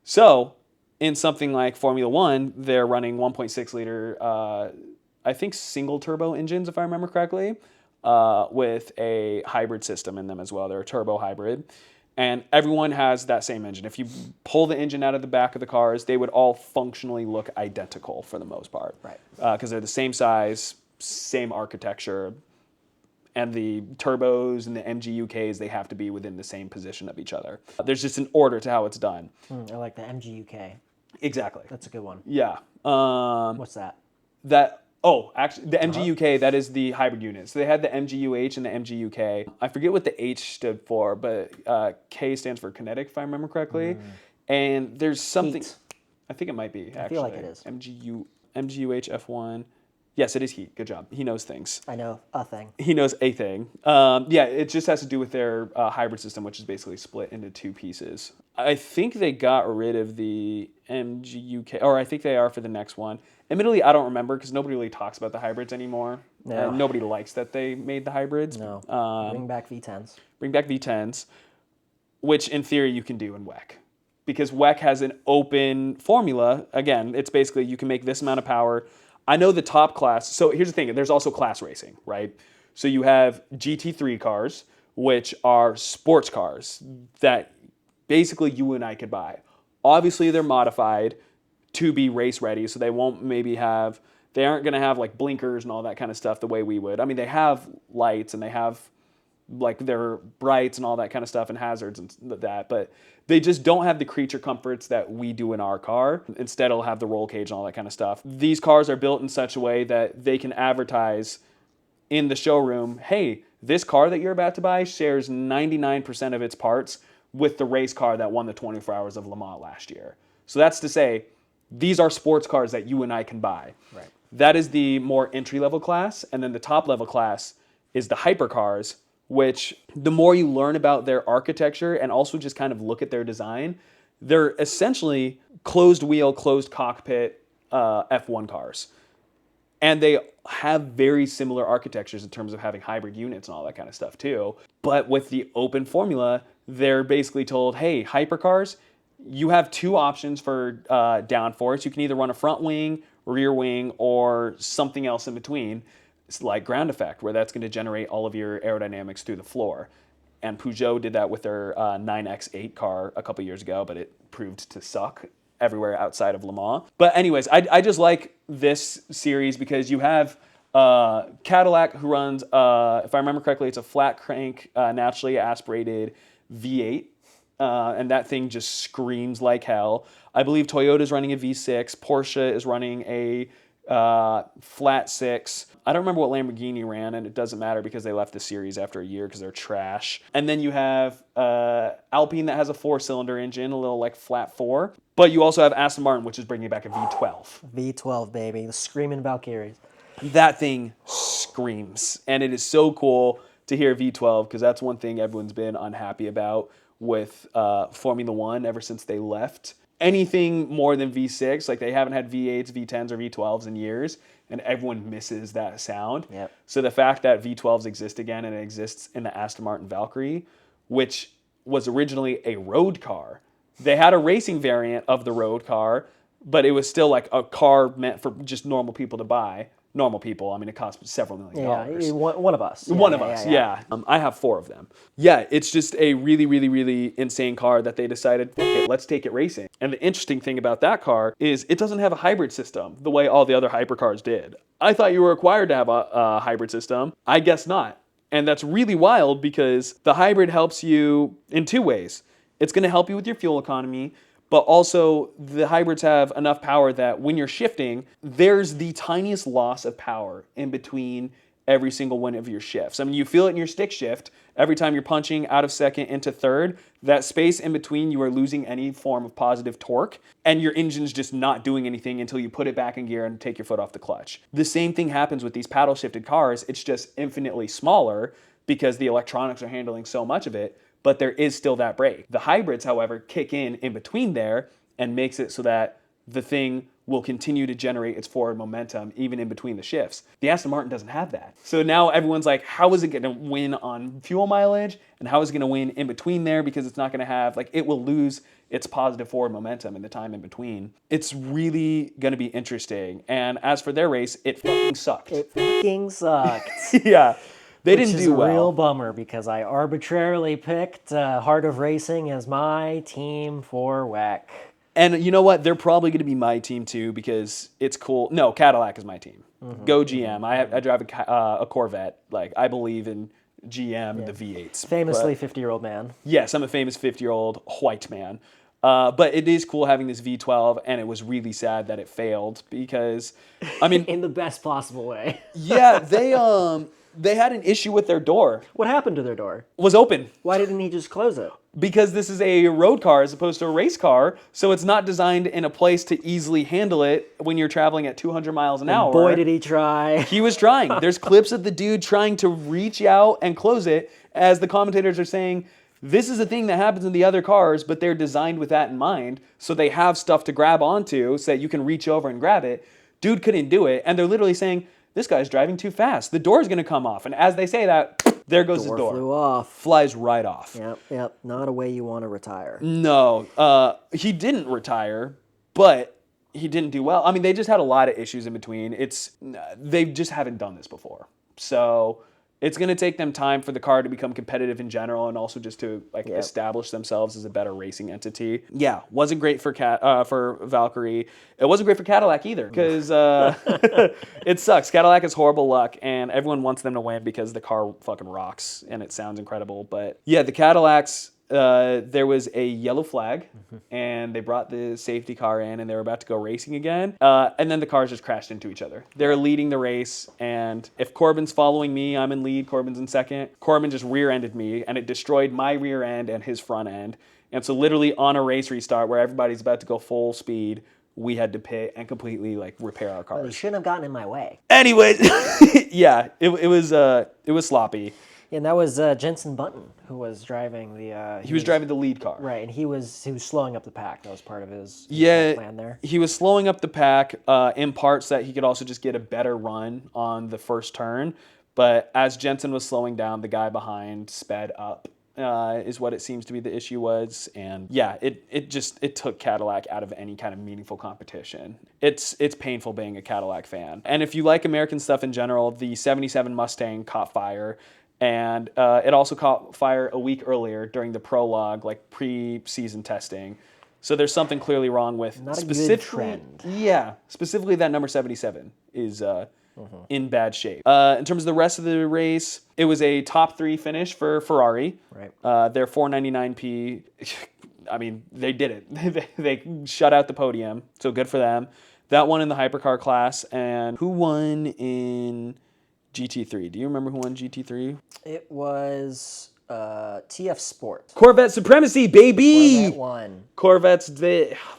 So in something like Formula One, they're running 1.6 liter, I think single turbo engines, if I remember correctly, with a hybrid system in them as well. They're a turbo hybrid. And everyone has that same engine. If you pull the engine out of the back of the cars, they would all functionally look identical for the most part. Right. Because they're the same size, same architecture. And the turbos and the MGUKs, they have to be within the same position of each other. There's just an order to how it's done. I like the MGUK. Exactly. That's a good one. Yeah. What's that? Actually, the MGUK, that is the hybrid unit. So they had the MGUH and the MGUK. I forget what the H stood for, but K stands for kinetic, if I remember correctly. And there's something... Heat. I think it might be, actually. I feel like it is. MGUH F1. Yes, it is heat. Good job. He knows things. I know a thing. He knows a thing. Yeah, it just has to do with their hybrid system, which is basically split into two pieces. I think they got rid of the MGUK, or I think they are for the next one. Admittedly, I don't remember because nobody really talks about the hybrids anymore. No. Nobody likes that they made the hybrids. No. Bring back V10s. Bring back V10s, which in theory you can do in WEC. Because WEC has an open formula. Again, it's basically you can make this amount of power. I know the top class. So here's the thing. There's also class racing, right? So you have GT3 cars, which are sports cars that basically you and I could buy. Obviously, they're modified to be race ready. So they aren't going to have like blinkers and all that kind of stuff the way we would. I mean, they have lights and they have like their brights and all that kind of stuff and hazards and that, but they just don't have the creature comforts that we do in our car. Instead, it'll have the roll cage and all that kind of stuff. These cars are built in such a way that they can advertise in the showroom, hey, this car that you're about to buy shares 99% of its parts with the race car that won the 24 Hours of Le Mans last year. So that's to say, these are sports cars that you and I can buy. Right. That is the more entry-level class, and then the top-level class is the hypercars, which the more you learn about their architecture and also just kind of look at their design, they're essentially closed wheel, closed cockpit F1 cars. And they have very similar architectures in terms of having hybrid units and all that kind of stuff too. But with the open formula, they're basically told, hey, hypercars, you have two options for downforce. You can either run a front wing, rear wing, or something else in between. It's like ground effect, where that's going to generate all of your aerodynamics through the floor. And Peugeot did that with their 9X8 car a couple years ago, but it proved to suck everywhere outside of Le Mans. But anyways, I just like this series because you have Cadillac, who runs, if I remember correctly, it's a flat crank, naturally aspirated V8. And that thing just screams like hell. I believe Toyota's running a V6. Porsche is running a flat 6. I don't remember what Lamborghini ran, and it doesn't matter because they left the series after a year because they're trash. And then you have Alpine that has a 4-cylinder engine, a little like flat 4. But you also have Aston Martin, which is bringing back a V12. V12, baby. The screaming Valkyries. That thing screams. And it is so cool to hear V12 because that's one thing everyone's been unhappy about with Formula One ever since they left. Anything more than V6, like they haven't had V8s, V10s, or V12s in years, and everyone misses that sound. Yep. So the fact that V12s exist again and it exists in the Aston Martin Valkyrie, which was originally a road car. They had a racing variant of the road car, but it was still like a car meant for just normal people to buy. Normal people, I mean, it costs several $1 million. Yeah, one of us. One of us, yeah. I have 4 of them. Yeah, it's just a really, really, really insane car that they decided, okay, let's take it racing. And the interesting thing about that car is it doesn't have a hybrid system the way all the other hypercars did. I thought you were required to have a hybrid system. I guess not. And that's really wild because the hybrid helps you in 2 ways. It's going to help you with your fuel economy, but also the hybrids have enough power that when you're shifting, there's the tiniest loss of power in between every single one of your shifts. I mean, you feel it in your stick shift. Every time you're punching out of second into third, that space in between, you are losing any form of positive torque, and your engine's just not doing anything until you put it back in gear and take your foot off the clutch. The same thing happens with these paddle shifted cars. It's just infinitely smaller because the electronics are handling so much of it, but there is still that brake. The hybrids, however, kick in between there and makes it so that the thing will continue to generate its forward momentum even in between the shifts. The Aston Martin doesn't have that. So now everyone's like, how is it going to win on fuel mileage? And how is it going to win in between there? Because it's not going to have, like, it will lose its positive forward momentum in the time in between. It's really going to be interesting. And as for their race, it fucking sucked. It fucking sucked. Yeah. They didn't do well. Which is a real bummer because I arbitrarily picked Heart of Racing as my team for WEC. And you know what? They're probably going to be my team too because it's cool. No, Cadillac is my team. Go GM. I drive a Corvette. Like, I believe in GM and the V8s. Famously 50-year-old man. Yes, I'm a famous 50-year-old white man. But it is cool having this V12, and it was really sad that it failed because, I mean... in the best possible way. Yeah, they had an issue with their door. What happened to their door? It was open. Why didn't he just close it? Because this is a road car as opposed to a race car, so it's not designed in a place to easily handle it when you're traveling at 200 miles an hour. Boy, did he try. He was trying. There's clips of the dude trying to reach out and close it as the commentators are saying, this is a thing that happens in the other cars, but they're designed with that in mind, so they have stuff to grab onto so that you can reach over and grab it. Dude couldn't do it, and they're literally saying, this guy's driving too fast. The door's going to come off. And as they say that, there goes his door. Flew off. Flies right off. Yep. Not a way you want to retire. No. He didn't retire, but he didn't do well. I mean, they just had a lot of issues in between. They just haven't done this before. So it's going to take them time for the car to become competitive in general and also just to establish themselves as a better racing entity. Yeah, wasn't great for Valkyrie. It wasn't great for Cadillac either because it sucks. Cadillac has horrible luck and everyone wants them to win because the car fucking rocks and it sounds incredible. But yeah, the Cadillacs, there was a yellow flag and they brought the safety car in and they were about to go racing again. And then the cars just crashed into each other. They're leading the race. And if Corbin's following me, I'm in lead, Corbin's in second. Corbin just rear-ended me and it destroyed my rear end and his front end. And so literally on a race restart where everybody's about to go full speed, we had to pit and completely repair our cars. Well, you shouldn't have gotten in my way. Anyways, yeah, it was sloppy. And that was Jensen Button who was driving the. He was driving the lead car, right? And he was slowing up the pack. That was part of his plan there. He was slowing up the pack in parts that he could also just get a better run on the first turn. But as Jensen was slowing down, the guy behind sped up. Is what it seems to be the issue was, and yeah, it took Cadillac out of any kind of meaningful competition. It's painful being a Cadillac fan, and if you like American stuff in general, the '77 Mustang caught fire. And it also caught fire a week earlier during the prologue, pre-season testing. So there's something clearly wrong with not a good trend. Yeah, specifically that number 77 is in bad shape. In terms of the rest of the race, it was a top 3 finish for Ferrari. Right. Their 499p. I mean, they did it. They shut out the podium, so good for them. That won in the hypercar class, and who won in GT3? Do you remember who won GT3? It was TF Sport. Corvette supremacy, baby! Corvette won. Corvettes,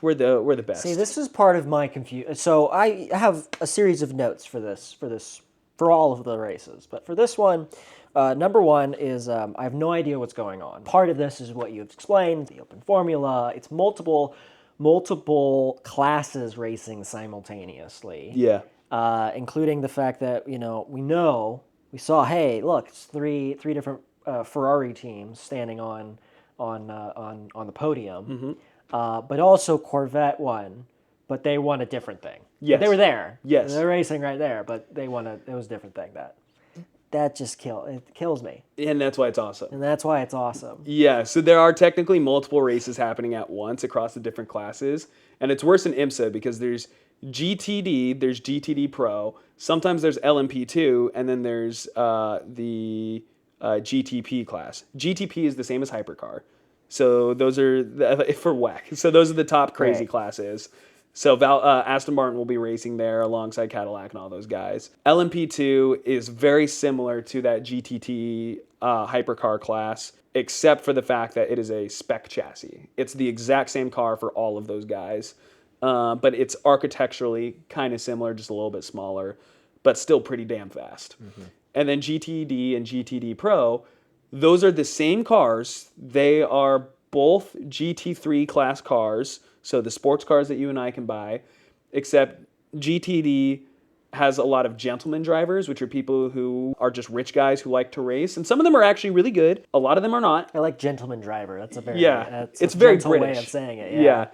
we're the best. See, this is part of my confusion. So I have a series of notes for all of the races, but for this one, number one is I have no idea what's going on. Part of this is what you've explained, the open formula. It's multiple classes racing simultaneously. Yeah. Including the fact that we saw, hey, look, it's three different Ferrari teams standing on the podium, but also Corvette won, but they won a different thing. Yes, they were there. Yes, they're racing right there, but they won it was a different thing. That just kills me. And that's why it's awesome. Yeah, so there are technically multiple races happening at once across the different classes, and it's worse in IMSA because there's GTD, there's GTD Pro, sometimes there's LMP2, and then there's the GTP class. GTP is the same as hypercar. So those are for WEC. So those are the top crazy classes. So Aston Martin will be racing there alongside Cadillac and all those guys. LMP2 is very similar to that GTT hypercar class, except for the fact that it is a spec chassis. It's the exact same car for all of those guys, but it's architecturally kind of similar, just a little bit smaller, but still pretty damn fast. And then GTD and GTD Pro, those are the same cars. They are both GT3 class cars, so the sports cars that you and I can buy, except GTD has a lot of gentleman drivers, which are people who are just rich guys who like to race. And some of them are actually really good. A lot of them are not. I like gentleman driver. That's a very it's a very gentle British way of saying it. Yeah.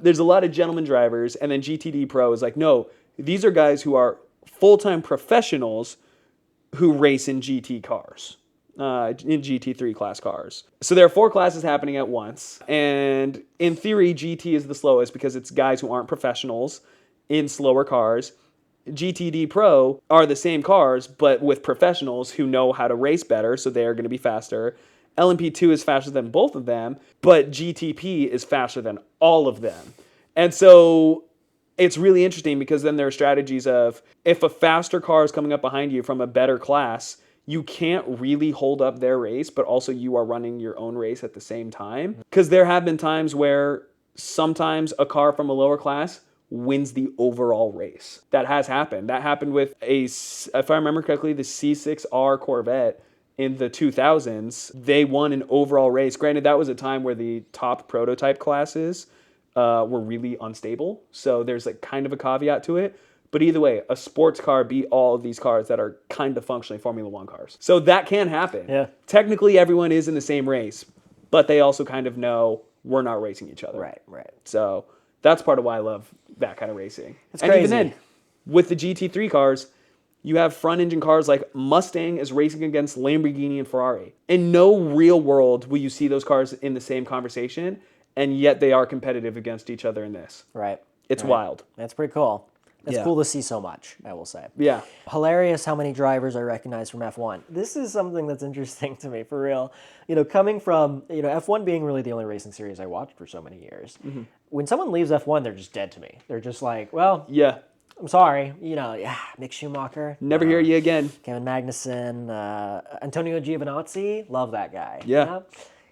There's a lot of gentleman drivers, and then GTD Pro is like, no, these are guys who are full-time professionals who race in GT cars. In GT3 class cars. So there are 4 classes happening at once. And in theory, GT is the slowest because it's guys who aren't professionals in slower cars. GTD Pro are the same cars, but with professionals who know how to race better, so they are going to be faster. LMP2 is faster than both of them, but GTP is faster than all of them. And so it's really interesting because then there are strategies of, if a faster car is coming up behind you from a better class, you can't really hold up their race, but also you are running your own race at the same time. Because there have been times where sometimes a car from a lower class wins the overall race. That has happened. That happened with if I remember correctly, the C6R Corvette in the 2000s. They won an overall race. Granted, that was a time where the top prototype classes were really unstable. So there's like kind of a caveat to it. But either way, a sports car beat all of these cars that are kind of functionally Formula One cars. So that can happen. Yeah. Technically, everyone is in the same race, but they also kind of know we're not racing each other. Right. So that's part of why I love that kind of racing. It's and crazy. Even then, with the GT3 cars, you have front engine cars like Mustang is racing against Lamborghini and Ferrari. In no real world will you see those cars in the same conversation, and yet they are competitive against each other in this. Right. It's wild. That's pretty cool. It's cool to see so much, I will say. Yeah. Hilarious how many drivers I recognize from F1. This is something that's interesting to me, for real. Coming from, F1 being really the only racing series I watched for so many years. When someone leaves F1, they're just dead to me. They're just like, well, yeah, I'm sorry. Mick Schumacher. Never hear you again. Kevin Magnussen, Antonio Giovinazzi. Love that guy. Yeah.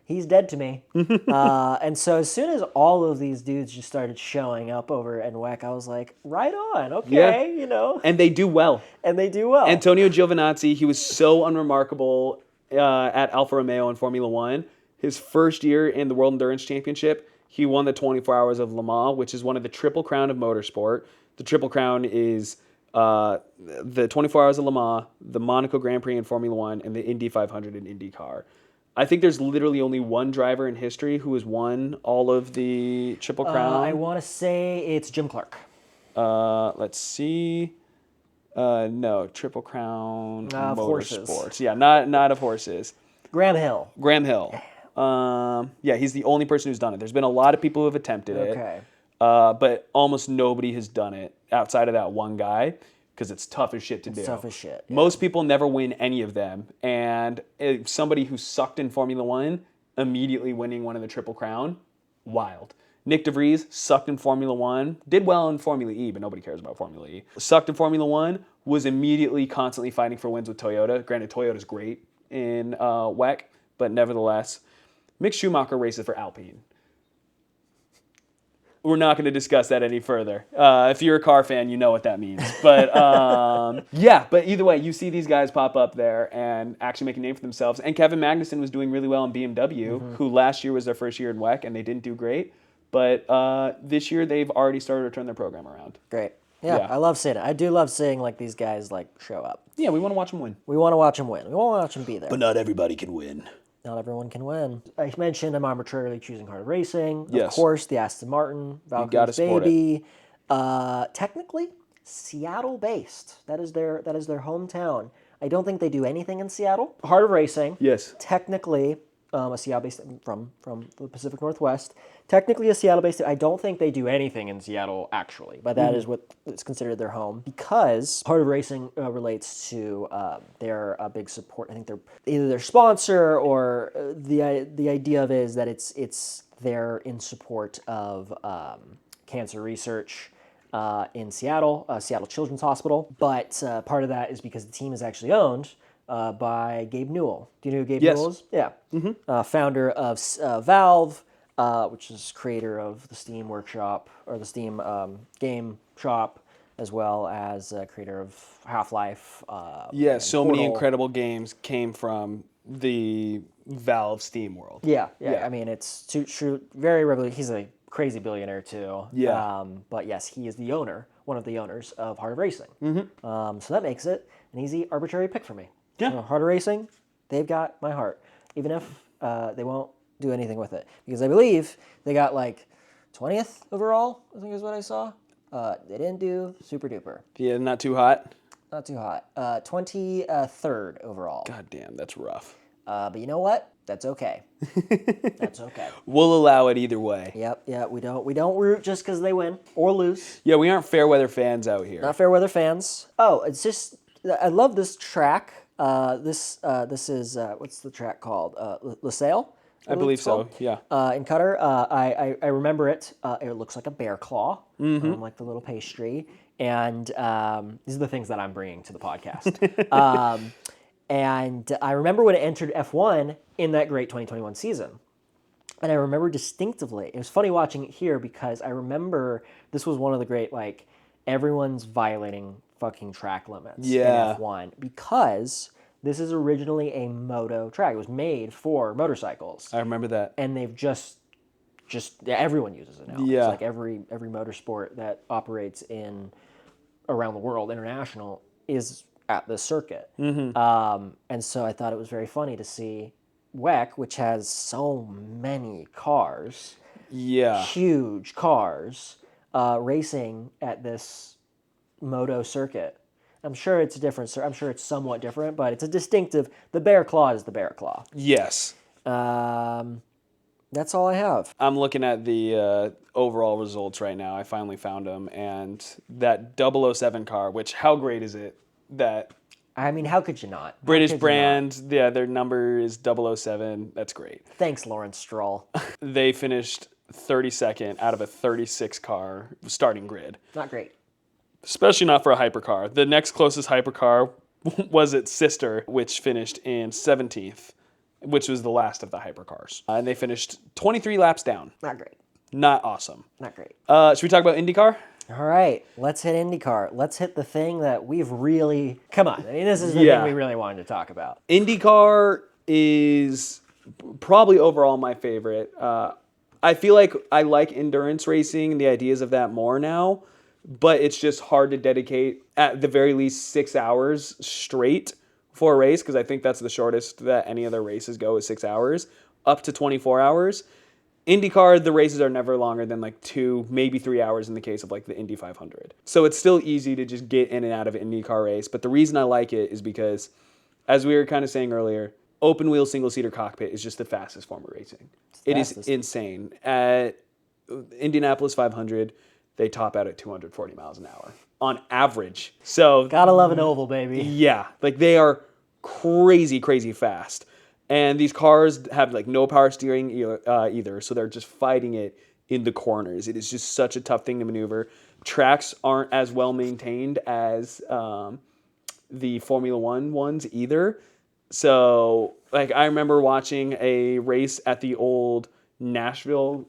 He's dead to me. And so as soon as all of these dudes just started showing up over at WEC, I was like, right on, okay, And they do well. Antonio Giovinazzi, he was so unremarkable at Alfa Romeo in Formula One. His first year in the World Endurance Championship, he won the 24 Hours of Le Mans, which is one of the Triple Crown of motorsport. The Triple Crown is the 24 Hours of Le Mans, the Monaco Grand Prix in Formula One, and the Indy 500 in IndyCar. I think there's literally only one driver in history who has won all of the Triple Crown. I want to say it's Jim Clark. Let's see. No, Triple Crown motorsports. Horses. Yeah, not of horses. Graham Hill. Yeah, he's the only person who's done it. There's been a lot of people who have attempted it. Okay. But almost nobody has done it outside of that one guy. Because it's tough as shit to do. It's tough as shit. Yeah. Most people never win any of them. And somebody who sucked in Formula One immediately winning one of the Triple Crown, wild. Nick DeVries sucked in Formula One, did well in Formula E, but nobody cares about Formula E. Sucked in Formula One, was immediately constantly fighting for wins with Toyota. Granted, Toyota's great in WEC, but nevertheless. Mick Schumacher races for Alpine. We're not going to discuss that any further. If you're a car fan, you know what that means. But but either way, you see these guys pop up there and actually make a name for themselves. And Kevin Magnussen was doing really well in BMW, who last year was their first year in WEC, and they didn't do great. But this year, they've already started to turn their program around. Great. Yeah, I love seeing it. I do love seeing these guys show up. Yeah, we want to watch them win. We want to watch them win. We want to watch them be there. But not everybody can win. Not everyone can win. I mentioned I'm arbitrarily choosing hard racing. Yes. Of course, the Aston Martin, Valkyrie's baby. Technically, Seattle-based. That is their hometown. I don't think they do anything in Seattle. Heart of Racing. Yes. Technically, a Seattle-based from the Pacific Northwest. Technically a Seattle-based. I don't think they do anything in Seattle actually, but that is what is considered their home because Heart of Racing relates to their big support. I think they're either their sponsor or the idea of it is that it's they're in support of cancer research in Seattle, Seattle Children's Hospital. But part of that is because the team is actually owned by Gabe Newell. Do you know who Gabe Newell is? Yeah. Founder of Valve, which is creator of the Steam Workshop, or the Steam game shop, as well as creator of Half-Life. Yeah, so many Portal. incredible games came from the Valve Steam world. Yeah. I mean, it's true. Very revolutionary. He's a crazy billionaire too. Yeah. But yes, he is the owner, one of the owners of Heart of Racing. So that makes it an easy, arbitrary pick for me. Yeah. So Heart of Racing, they've got my heart, even if they won't do anything with it, because I believe they got like 20th overall, I think is what I saw. They didn't do super duper. Yeah, not too hot. Not too hot. 23rd overall. God damn, that's rough. But you know what? That's okay. That's okay. We'll allow it either way. Yep. Yeah. We don't root just because they win or lose. Yeah, we aren't fair weather fans out here. Not fair weather fans. Oh, it's just I love this track. This is what's the track called? LaSalle. I believe so. Yeah. In Qatar, I remember it. It looks like a bear claw, like the little pastry. And these are the things that I'm bringing to the podcast. And I remember when it entered F1 in that great 2021 season. And I remember distinctively, it was funny watching it here because I remember this was one of the great, like, everyone's violating fucking track limits in F1 because this is originally a moto track. It was made for motorcycles. I remember that. And they've just everyone uses it now. Yeah. It's like every motorsport that operates around the world, international, is at this circuit. And so I thought it was very funny to see WEC, which has so many cars, huge cars, racing at this moto circuit. I'm sure it's different. I'm sure it's somewhat different, but it's a distinctive. The bear claw is the bear claw. Yes. That's all I have. I'm looking at the overall results right now. I finally found them, and that 007 car. Which, how great is it that? I mean, how could you not? British brand. Yeah, their number is 007. That's great. Thanks, Lawrence Stroll. They finished 32nd out of a 36 car starting grid. Not great. Especially not for a hypercar. The next closest hypercar was its sister, which finished in 17th, which was the last of the hypercars. And they finished 23 laps down. Not great. Not awesome. Not great. Should we talk about IndyCar? All right, let's hit IndyCar. Let's hit the thing that we've really... Come on, I mean, this is the thing we really wanted to talk about. IndyCar is probably overall my favorite. I feel like I like endurance racing and the ideas of that more now, but it's just hard to dedicate at the very least 6 hours straight for a race, because I think that's the shortest that any other races go is 6 hours, up to 24 hours. IndyCar, the races are never longer than like 2, maybe 3 hours in the case of like the Indy 500. So it's still easy to just get in and out of an IndyCar race. But the reason I like it is because, as we were kind of saying earlier, open wheel single seater cockpit is just the fastest form of racing. It is insane. At Indianapolis 500, they top out at 240 miles an hour on average. So gotta love an oval, baby. Yeah, like they are crazy, crazy fast. And these cars have like no power steering either, so they're just fighting it in the corners. It is just such a tough thing to maneuver. Tracks aren't as well maintained as the Formula One ones either. So, like, I remember watching a race at the old Nashville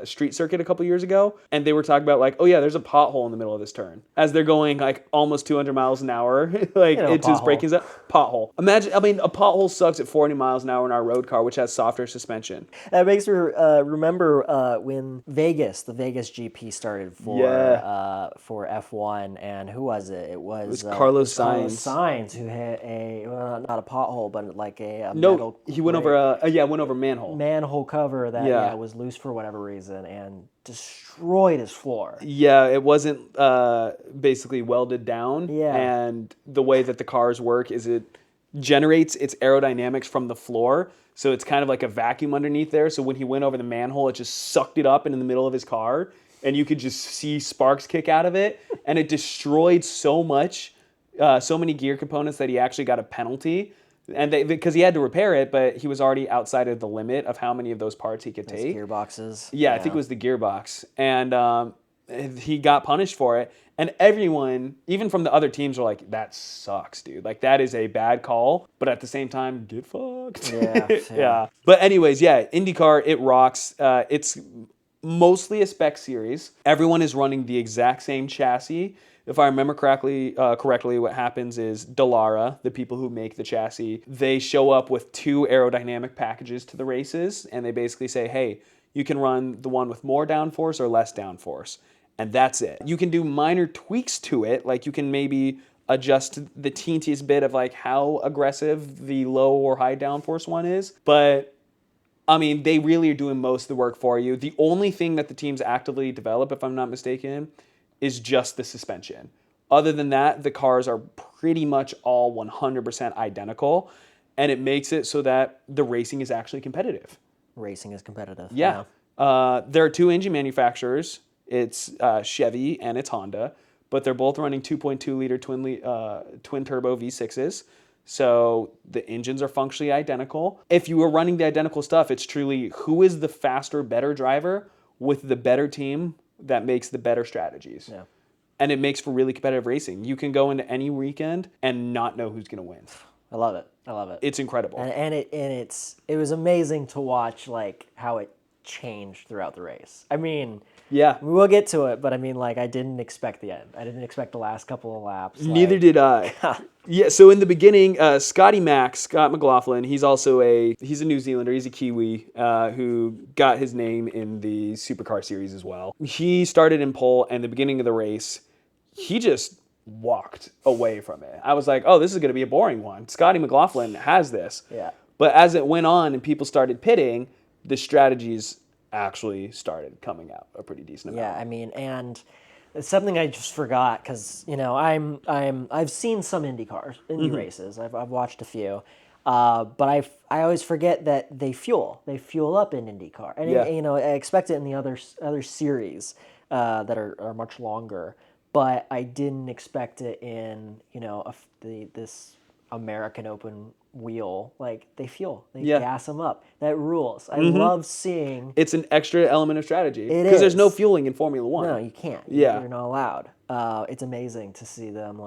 street circuit a couple years ago, and they were talking about like, oh yeah, there's a pothole in the middle of this turn as they're going like almost 200 miles an hour. Like, it's just breaking up. Pothole. Imagine, I mean, a pothole sucks at 40 miles an hour in our road car, which has softer suspension. That makes me remember when the Vegas GP started for F1, and who was it? It was Carlos Sainz. Carlos Sainz, who hit not a pothole, but like a metal. He went over went over manhole. Manhole cover that was loose for whatever reason and destroyed his floor. Yeah, it wasn't basically welded down. Yeah. And the way that the cars work is it generates its aerodynamics from the floor. So it's kind of like a vacuum underneath there. So when he went over the manhole, it just sucked it up into the middle of his car. And you could just see sparks kick out of it. And it destroyed so much, so many gear components that he actually got a penalty. And because he had to repair it, but he was already outside of the limit of how many of those parts he could take. Gearboxes. Yeah, I think it was the gearbox. And he got punished for it. And everyone, even from the other teams, were like, that sucks, dude. Like, that is a bad call. But at the same time, get fucked. Yeah. But anyways, yeah, IndyCar, it rocks. It's mostly a spec series. Everyone is running the exact same chassis. If I remember correctly, what happens is Dallara, the people who make the chassis, they show up with 2 aerodynamic packages to the races, and they basically say, hey, you can run the one with more downforce or less downforce. And that's it. You can do minor tweaks to it, like you can maybe adjust the teensiest bit of like how aggressive the low or high downforce one is. But I mean, they really are doing most of the work for you. The only thing that the teams actively develop, if I'm not mistaken, is just the suspension. Other than that, the cars are pretty much all 100% identical, and it makes it so that the racing is actually competitive. Racing is competitive. Yeah. There are 2 engine manufacturers. It's Chevy and it's Honda, but they're both running 2.2 liter twin turbo V6s. So the engines are functionally identical. If you were running the identical stuff, it's truly who is the faster, better driver with the better team that makes the better strategies. Yeah. And it makes for really competitive racing. You can go into any weekend and not know who's going to win. I love it. It's incredible. And it was amazing to watch like how it changed throughout the race. I mean, yeah, we'll get to it, but I mean, like, I didn't expect the end. I didn't expect the last couple of laps. Neither did I. Yeah, so in the beginning, Scott McLaughlin, he's a New Zealander, he's a Kiwi, who got his name in the Supercar series as well. He started in pole, and the beginning of the race, he just walked away from it. I was like, oh, this is going to be a boring one. Scotty McLaughlin has this. Yeah. But as it went on and people started pitting, the strategies actually started coming out a pretty decent amount. Yeah, I mean, and it's something I just forgot because I've seen some Indy races. I've watched a few, but I always forget that they fuel up in IndyCar, and I expect it in the other series that are much longer, but I didn't expect it in this American Open wheel. Like, they gas them up. That rules. I love seeing. It's an extra element of strategy because there's no fueling in Formula One. No, you can't. Yeah, you're not allowed. It's amazing to see them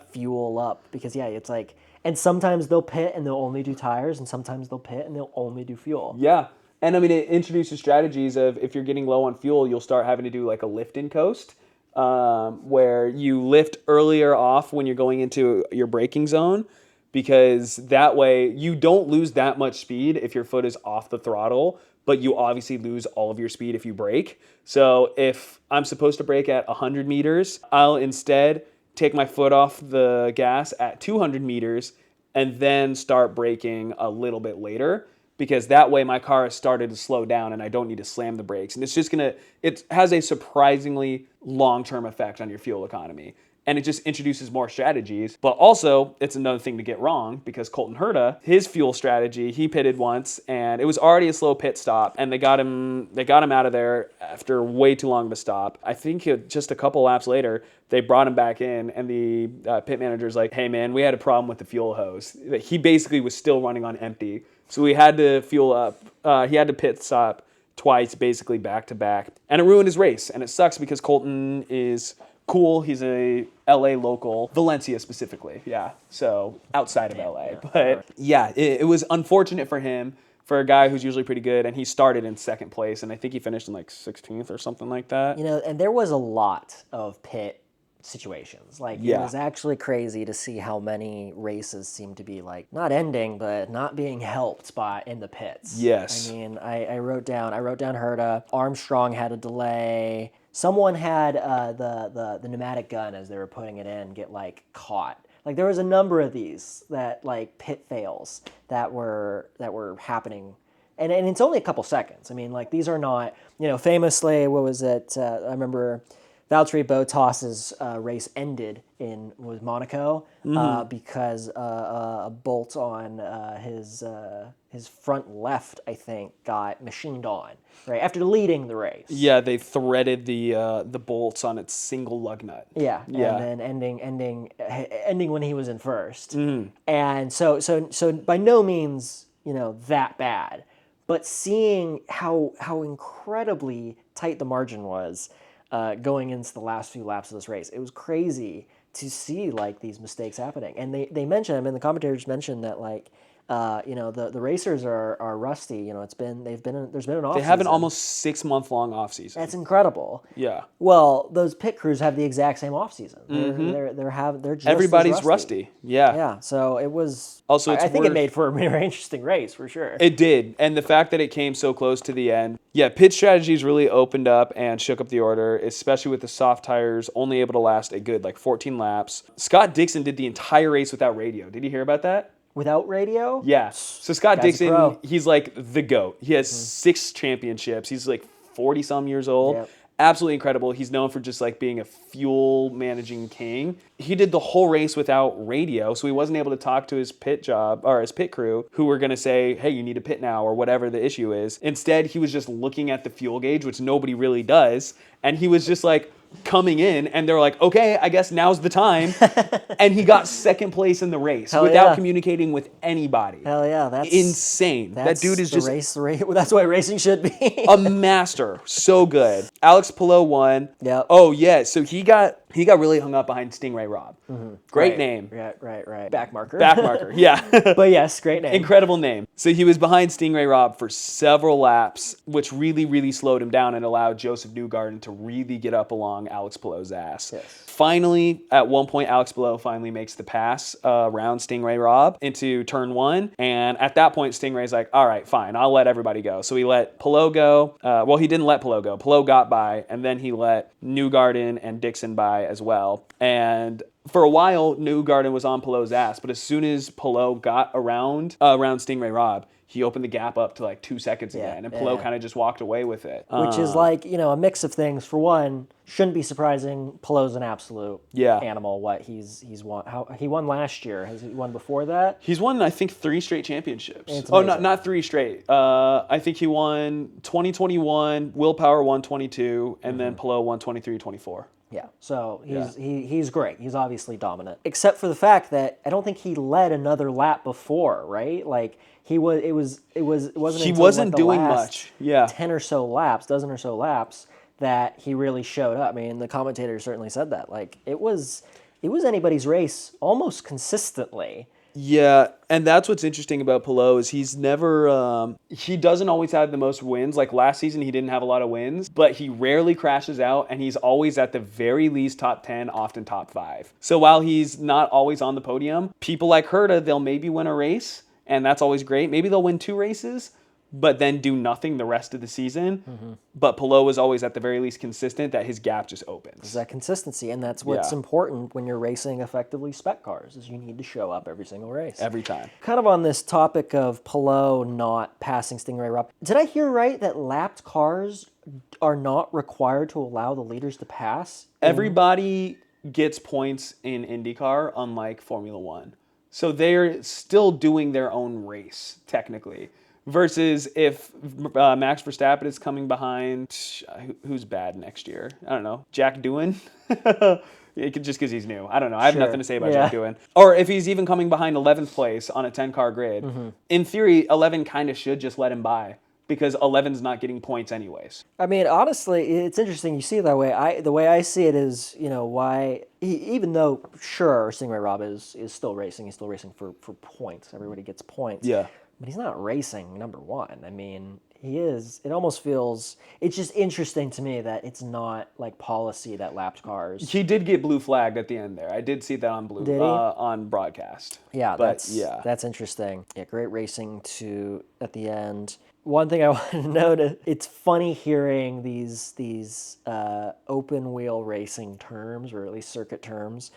fuel up because it's like, and sometimes they'll pit and they'll only do tires, and sometimes they'll pit and they'll only do fuel. Yeah, and I mean, it introduces strategies of if you're getting low on fuel, you'll start having to do like a lift and coast. Where you lift earlier off when you're going into your braking zone, because that way you don't lose that much speed if your foot is off the throttle, but you obviously lose all of your speed if you brake. So if I'm supposed to brake at 100 meters, I'll instead take my foot off the gas at 200 meters and then start braking a little bit later, because that way my car has started to slow down and I don't need to slam the brakes. And it has a surprisingly long-term effect on your fuel economy. And it just introduces more strategies. But also, it's another thing to get wrong, because Colton Herta, his fuel strategy, he pitted once and it was already a slow pit stop, and they got him out of there after way too long of a stop. I think just a couple laps later, they brought him back in, and the pit manager's like, hey man, we had a problem with the fuel hose. He basically was still running on empty. So we had to fuel up. He had to pit stop twice, basically back to back. And it ruined his race. And it sucks because Colton is cool. He's a LA local, Valencia specifically. Yeah. So outside of LA. But yeah, it was unfortunate for him, for a guy who's usually pretty good. And he started in second place. And I think he finished in like 16th or something like that. And there was a lot of pit situations. It was actually crazy to see how many races seem to be like not ending, but not being helped in the pits. Yes. I mean, I wrote down Herta. Armstrong had a delay. Someone had the pneumatic gun as they were putting it in get caught. There was a number of these that pit fails that were happening. And it's only a couple seconds. I mean, these are not, famously, what was it? I remember Valtteri Bottas's race ended with Monaco because a bolt on his front left, I think, got machined on right after leading the race. Yeah, they threaded the bolts on its single lug nut. Yeah, and then ending when he was in first. And so by no means that bad, but seeing how incredibly tight the margin was. going into the last few laps of this race. It was crazy to see like these mistakes happening. And they mentioned, I mean, the commentators mentioned that like, the racers are rusty. There's been an off. They have an almost 6-month long off season. That's incredible. Yeah. Well, those pit crews have the exact same off season. They're just Everybody's as rusty. Yeah. Yeah. So it was. Also, I think it made for a very interesting race for sure. It did, and the fact that it came so close to the end. Yeah, pit strategies really opened up and shook up the order, especially with the soft tires only able to last a good 14 laps. Scott Dixon did the entire race without radio. Did you hear about that? Without radio? Yeah. So Scott Guy's a Dixon, pro. he's like the GOAT. He has 6 championships. He's like 40-some years old. Yep. Absolutely incredible. He's known for just being a fuel managing king. He did the whole race without radio, so he wasn't able to talk to his pit crew, who were going to say, hey, you need to pit now, or whatever the issue is. Instead, he was just looking at the fuel gauge, which nobody really does, and he was just coming in, and they're like, okay, I guess now's the time. And he got second place in the race without communicating with anybody. Hell yeah, that's insane. That dude is just race. That's why racing should be a master. So good. Alex Palou won. Yeah. Oh yeah. So he got really hung up behind Stingray Robb. Great name. Right. Back marker. Back marker. Yeah. But yes, great name. Incredible name. So he was behind Stingray Robb for several laps, which really, really slowed him down and allowed Joseph Newgarden to really get up along Alex Palou's ass. Yes. Finally, at one point, Alex Palou finally makes the pass around Stingray Robb into turn 1. And at that point, Stingray's like, all right, fine, I'll let everybody go. So he let Palou go. Well, he didn't let Palou go. Palou got by, and then he let Newgarden and Dixon by as well. And for a while, Newgarden was on Palou's ass, but as soon as Palou got around Stingray Robb, he opened the gap up to 2 seconds again, and Palou kind of just walked away with it. Which is a mix of things. For one, shouldn't be surprising. Palou's an absolute animal. What he's won? How he won last year? Has he won before that? He's won, I think, 3 straight championships. Oh, not 3 straight. I think he won 2021. Willpower won 22, and then Palou won 23, 24. Yeah, so he's great. He's obviously dominant, except for the fact that I don't think he led another lap before, right? He wasn't doing much. Yeah, 10 or so laps, dozen or so laps that he really showed up. I mean, the commentators certainly said that. It was anybody's race almost consistently. Yeah, and that's what's interesting about Palou is he's never, he doesn't always have the most wins. Last season, he didn't have a lot of wins, but he rarely crashes out, and he's always at the very least top 10, often top 5. So while he's not always on the podium, people like Herta, they'll maybe win a race, and that's always great. Maybe they'll win 2 races, but then do nothing the rest of the season. But Palou is always at the very least consistent that his gap just opens. There's that consistency, and that's what's important when you're racing effectively spec cars, is you need to show up every single race. Every time. Kind of on this topic of Palou not passing Stingray Robb, did I hear right that lapped cars are not required to allow the leaders to pass? Everybody gets points in IndyCar, unlike Formula One. So they're still doing their own race, technically. Versus if Max Verstappen is coming behind, who's bad next year? I don't know. Jack Doohan? Just because he's new. I don't know. I have nothing to say about Jack Doohan. Or if he's even coming behind 11th place on a 10-car grid. In theory, 11 kind of should just let him by, because 11's not getting points anyways. I mean, honestly, it's interesting you see it that way. The way I see it is, why, even though, sure, Stingray Robb is still racing. He's still racing for points. Everybody gets points. Yeah. But he's not racing number 1. I mean, he is. It almost feels. It's just interesting to me that it's not policy that lapped cars. He did get blue flagged at the end there. I did see that on on broadcast. Yeah, that's interesting. Yeah, great racing at the end. One thing I want to note, it's funny hearing these open wheel racing terms, or at least circuit terms,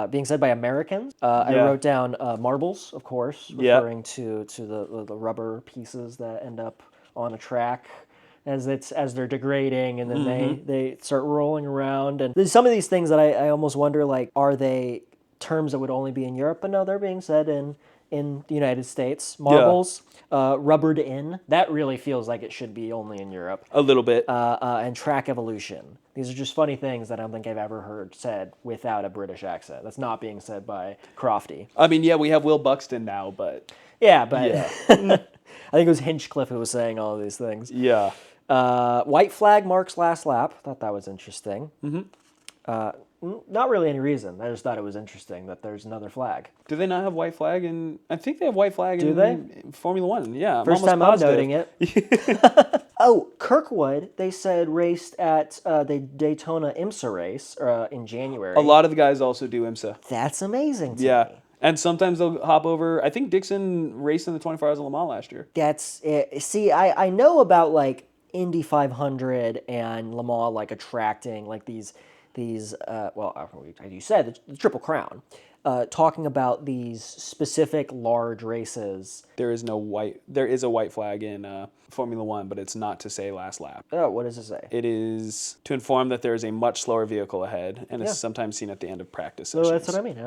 being said by Americans. I wrote down marbles, of course, referring to the rubber pieces that end up on a track as they're degrading, and then they start rolling around. And there's some of these things that I almost wonder, are they terms that would only be in Europe? But no, they're being said in the United States. Marbles, rubbered in, that really feels like it should be only in Europe. A little bit. And track evolution. These are just funny things that I don't think I've ever heard said without a British accent. That's not being said by Crofty. I mean, we have Will Buxton now, but... Yeah, but... I think it was Hinchcliffe who was saying all of these things. Yeah. White flag marks last lap. Thought that was interesting. Not really any reason. I just thought it was interesting that there's another flag. Do they not have white flag in? I think they have white flag in Formula One. Yeah, First time I'm noting it. Oh, Kirkwood, they said raced at the Daytona IMSA race in January. A lot of the guys also do IMSA. That's amazing to Yeah. me. And sometimes they'll hop over. I think Dixon raced in the 24 Hours of Le Mans last year. That's it. See, I know about like Indy 500 and Le Mans like attracting like these well, as you said, the Triple Crown, talking about these specific large races. There is a white flag in Formula One, but it's not to say last lap. Oh, what does it say? It is to inform that there is a much slower vehicle ahead, and it's sometimes seen at the end of practice sessions. So that's what I mean.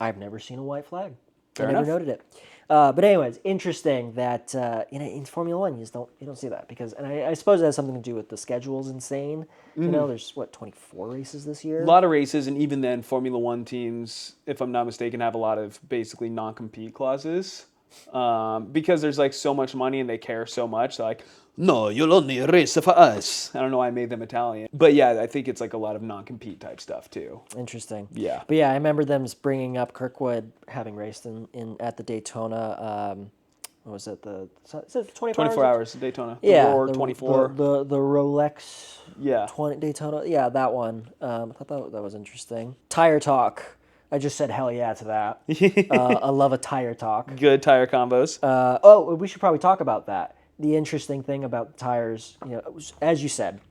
I've never seen a white flag. Fair I never enough. noted it. But anyways, interesting that in Formula One you don't see that because, and I suppose it has something to do with the schedule's insane. You know, there's 24 races this year. A lot of races, and even then, Formula One teams, if I'm not mistaken, have a lot of basically non-compete clauses because there's like so much money and they care so much. They're like, no, you'll only race for us. I don't know why I made them Italian, but yeah, I think it's like a lot of non-compete type stuff too. Interesting. Yeah. But yeah, I remember them bringing up Kirkwood having raced in at the Daytona. What was it? Is it 24 hours Daytona. Yeah. Or 24. The Rolex. Yeah. 20 Daytona. Yeah, that one. I thought that was interesting. Tire talk. I just said hell yeah to that. I love a tire talk. Good tire combos. We should probably talk about that. The interesting thing about tires, as you said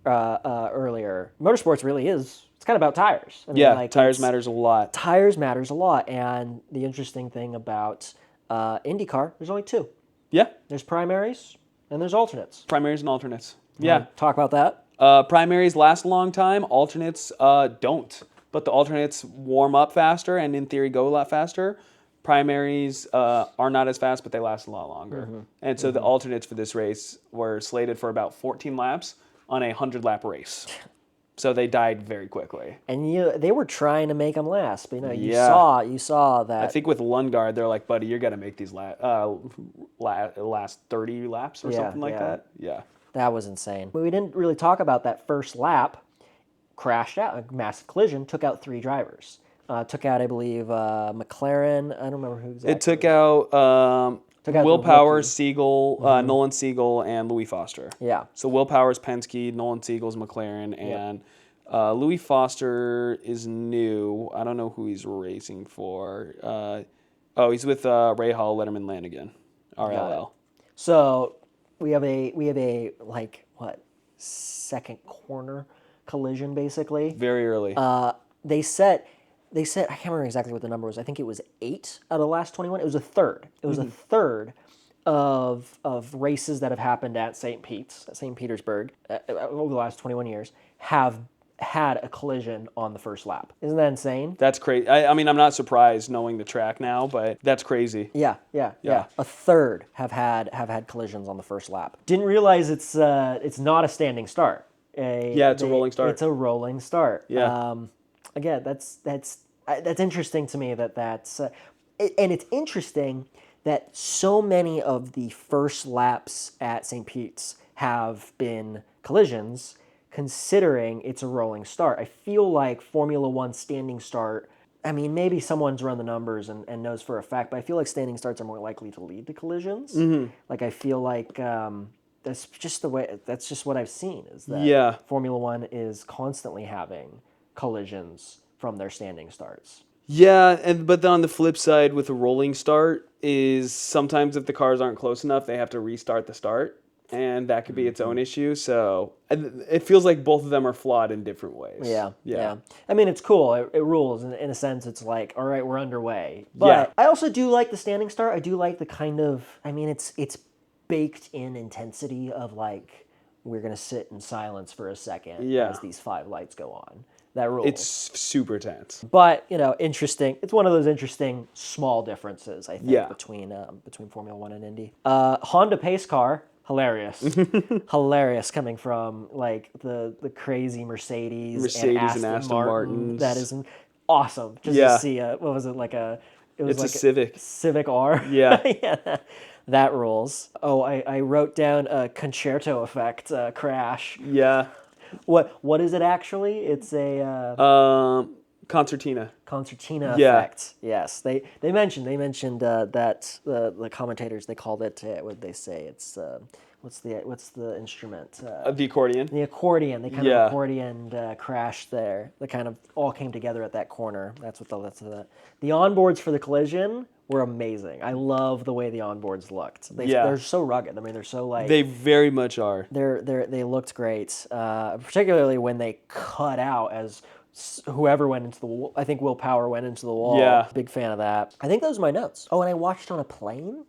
earlier, motorsports really is. It's kind of about tires. I mean, tires matters a lot. Tires matters a lot, and the interesting thing about IndyCar, there's only two. Yeah. There's primaries and there's alternates. Primaries and alternates. Yeah. Talk about that. Primaries last a long time. Alternates don't. But the alternates warm up faster and in theory go a lot faster. Primaries are not as fast, but they last a lot longer. And so the alternates for this race were slated for about 14 laps on a 100-lap race. So they died very quickly. And they were trying to make them last, but you saw that. I think with Lundgaard, they're like, buddy, you're gonna make these last 30 laps or something like that. Yeah. That was insane. But we didn't really talk about that first lap. Crashed out, a massive collision, took out 3 drivers. Took out, I believe, McLaren. I don't remember who exactly. It took out Will Powers, Siegel, Nolan Siegel, and Louis Foster. Yeah. So Will Powers, Penske, Nolan Siegel's McLaren, and Louis Foster is new. I don't know who he's racing for. He's with Ray Hall, Letterman Lanigan, RLL. So we have a second corner collision basically. Very early. They said I can't remember exactly what the number was. I think it was 8 out of the last 21. It was a third. It was a third of races that have happened at St. Petersburg over the last 21 years have had a collision on the first lap. Isn't that insane? That's crazy. I mean, I'm not surprised knowing the track now, but that's crazy. Yeah. A third have had collisions on the first lap. Didn't realize it's not a standing start. It's a rolling start. It's a rolling start. Yeah. Again, that's interesting to me that's and it's interesting that so many of the first laps at St. Pete's have been collisions, considering it's a rolling start. I feel like Formula One standing start, I mean, maybe someone's run the numbers and knows for a fact, but I feel like standing starts are more likely to lead to collisions. Like I feel like that's just what I've seen is that Formula One is constantly having collisions from their standing starts. Yeah, but then on the flip side with a rolling start is sometimes if the cars aren't close enough, they have to restart the start, and that could be its own issue. So it feels like both of them are flawed in different ways. Yeah. I mean, it's cool. It rules. In a sense, it's like, all right, we're underway. But I also do like the standing start. I do like the kind of, I mean, it's baked in intensity of like, we're going to sit in silence for a second as these 5 lights go on. That rules. It's super tense. But, interesting. It's one of those interesting small differences, I think, between Formula One and Indy. Honda pace car, hilarious. Hilarious coming from, like, the crazy Mercedes and Aston Martin. That is awesome. Just to see, what was it, like a... It was it's like a Civic. Civic R. Yeah. That rules. Oh, I wrote down a concerto effect crash. Yeah. What is it actually? It's a Concertina. concertina Yeah. effect. Yes, they mentioned that the commentators, they called it what they say it's what's the instrument? The accordion. The accordion. They kind Yeah. of accordion crashed there. They kind of all came together at that corner. That's what the onboards for the collision were amazing. I love the way the onboards looked. They're so rugged. I mean, they're so like They very much are. they looked great, particularly when they cut out as whoever went into the wall. I think Will Power went into the wall. Yeah. Big fan of that. I think those are my notes. Oh, and I watched on a plane,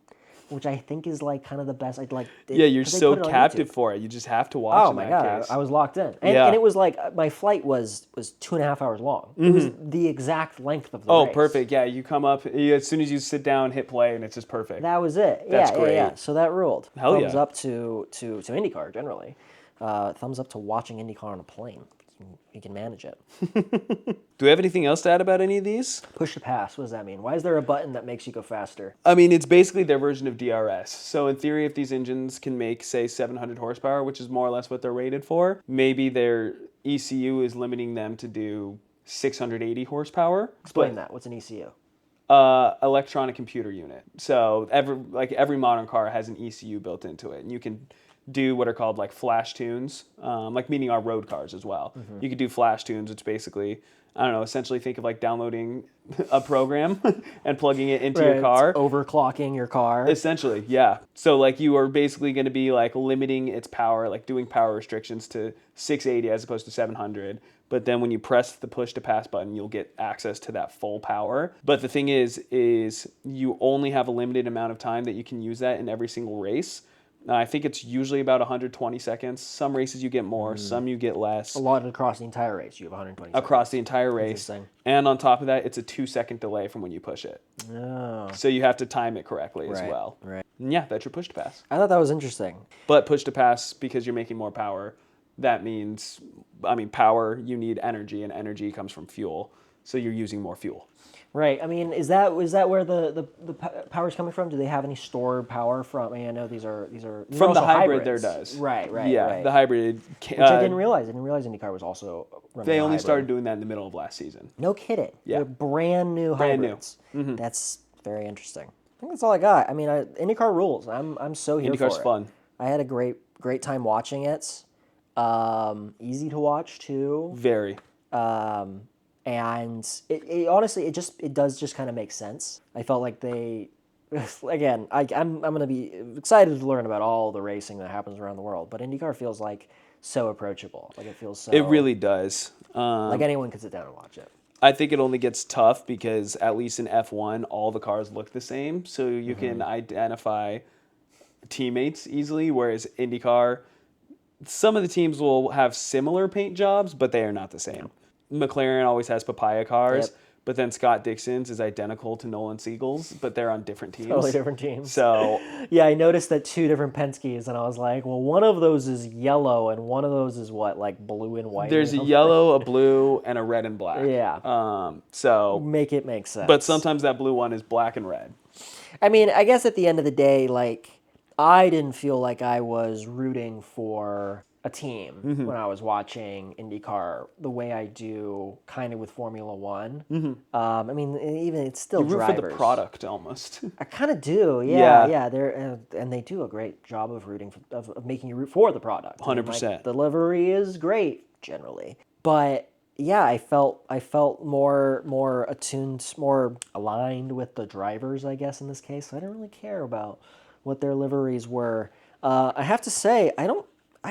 which I think is like kind of the best. I'd like. Yeah, you're 'cause they so put it on captive YouTube. for it. You just have to watch Oh in my that god, case. I was locked in, and, Yeah. and it was like my flight was 2.5 hours long. It was the exact length of the Oh, race. perfect. Yeah, you come up as soon as you sit down, hit play, and it's just perfect. That was it. That's yeah, great. Yeah. So that ruled. Hell Thumbs yeah. up to IndyCar generally. Thumbs up to watching IndyCar on a plane. You can manage it. Do we have anything else to add about any of these? Push to pass. What does that mean? Why is there a button that makes you go faster? I mean, it's basically their version of DRS. So in theory, if these engines can make, say, 700 horsepower, which is more or less what they're rated for, maybe their ECU is limiting them to do 680 horsepower. Explain that. What's an ECU? Electronic computer unit. So every modern car has an ECU built into it, and you can do what are called like flash tunes, like meaning our road cars as well. You could do flash tunes, which basically, I don't know, essentially think of like downloading a program and plugging it into your car. It's overclocking your car. Essentially, yeah. So like you are basically going to be like limiting its power, like doing power restrictions to 680 as opposed to 700. But then when you press the push to pass button, you'll get access to that full power. But the thing is you only have a limited amount of time that you can use that in every single race. I think it's usually about 120 seconds. Some races you get more, some you get less. A lot across the entire race. You have 120 seconds. Across the entire race. Interesting. And on top of that, it's a 2-second delay from when you push it. Oh. So you have to time it correctly as well. Right. And yeah, that's your push to pass. I thought that was interesting. But push to pass, because you're making more power, that means, power, you need energy, and energy comes from fuel. So you're using more fuel. Right. I mean, is that where the power is coming from? Do they have any stored power from? I mean, I know these are From the also hybrid, hybrids. there does. Right. Yeah, Right. the hybrid. Which I didn't realize. I didn't realize IndyCar was also running They a only hybrid. started doing that in the middle of last season. No kidding. Yeah. They're brand new Brand new. hybrids. That's very interesting. I think that's all I got. I mean, IndyCar rules. I'm so here IndyCar's for it. fun. I had a great time watching it. Easy to watch too. Very. And it honestly, it does just kind of make sense. I felt like they, again, I'm gonna be excited to learn about all the racing that happens around the world. But IndyCar feels like so approachable. Like it feels so. It really does. Like anyone could sit down and watch it. I think it only gets tough because at least in F1, all the cars look the same. So you can identify teammates easily, whereas IndyCar, some of the teams will have similar paint jobs, but they are not the same. McLaren always has papaya cars, Yep. but then Scott Dixon's is identical to Nolan Siegel's, but they're on different teams. Totally different teams. So Yeah, I noticed that 2 different Penske's, and I was like, well, one of those is yellow, and one of those is what, like blue and white. there's or a something? yellow, a blue, and a red and black. Yeah. So, Make it make sense. but sometimes that blue one is black and red. I mean, I guess at the end of the day, like, I didn't feel like I was rooting for a team when I was watching IndyCar the way I do kind of with Formula One. I mean, even it's still You root drivers. for the product almost. I kind of do, Yeah. yeah. They're and they do a great job of rooting of making you root for the product. I mean, 100%. like, the livery is great generally, but yeah, I felt more attuned, more aligned with the drivers, I guess in this case. I didn't really care about what their liveries were. I have to say, I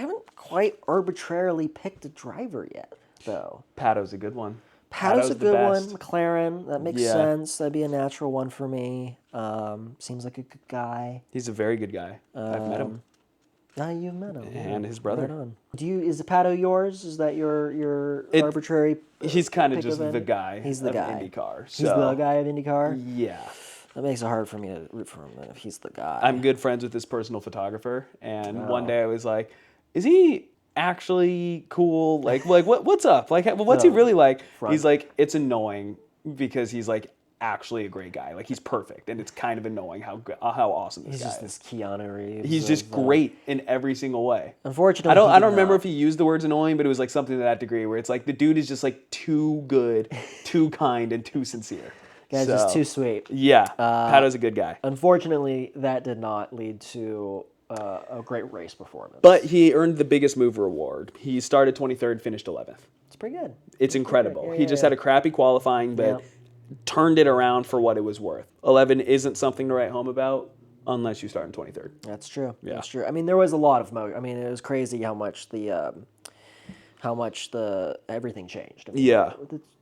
haven't quite arbitrarily picked a driver yet, though. Pato's a good one. Pato's a the good one. best. McLaren, that makes Yeah. sense. That'd be a natural one for me. Seems like a good guy. He's a very good guy. I've met him. Ah, you met him. And his brother. Right on. Is Pato yours? Is that your arbitrary? He's kind of pick just of the Indy? guy He's the of guy. IndyCar. He's the guy of IndyCar. Yeah. That makes it hard for me to root for him then if he's the guy. I'm good friends with his personal photographer, and one day I was like, "Is he actually cool? Like what's up? Like what's he really like?" Front. He's like, "It's annoying because he's like actually a great guy. Like he's perfect, and it's kind of annoying how awesome this He's guy just is. this Keanu Reeves. He's just great in every single way. Unfortunately, I don't remember if he used the words annoying, but it was like something to that degree where it's like the dude is just like too good, too kind, and too sincere. Guy's just too sweet. Yeah, Pato's a good guy. Unfortunately, that did not lead to a great race performance. But he earned the biggest mover award. He started 23rd, finished 11th. It's pretty good. It's incredible. Yeah, he just had a crappy qualifying, but turned it around for what it was worth. 11 isn't something to write home about unless you start in 23rd. That's true. Yeah. That's true. I mean, there was a lot of I mean, it was crazy how much everything changed. I mean, Yeah.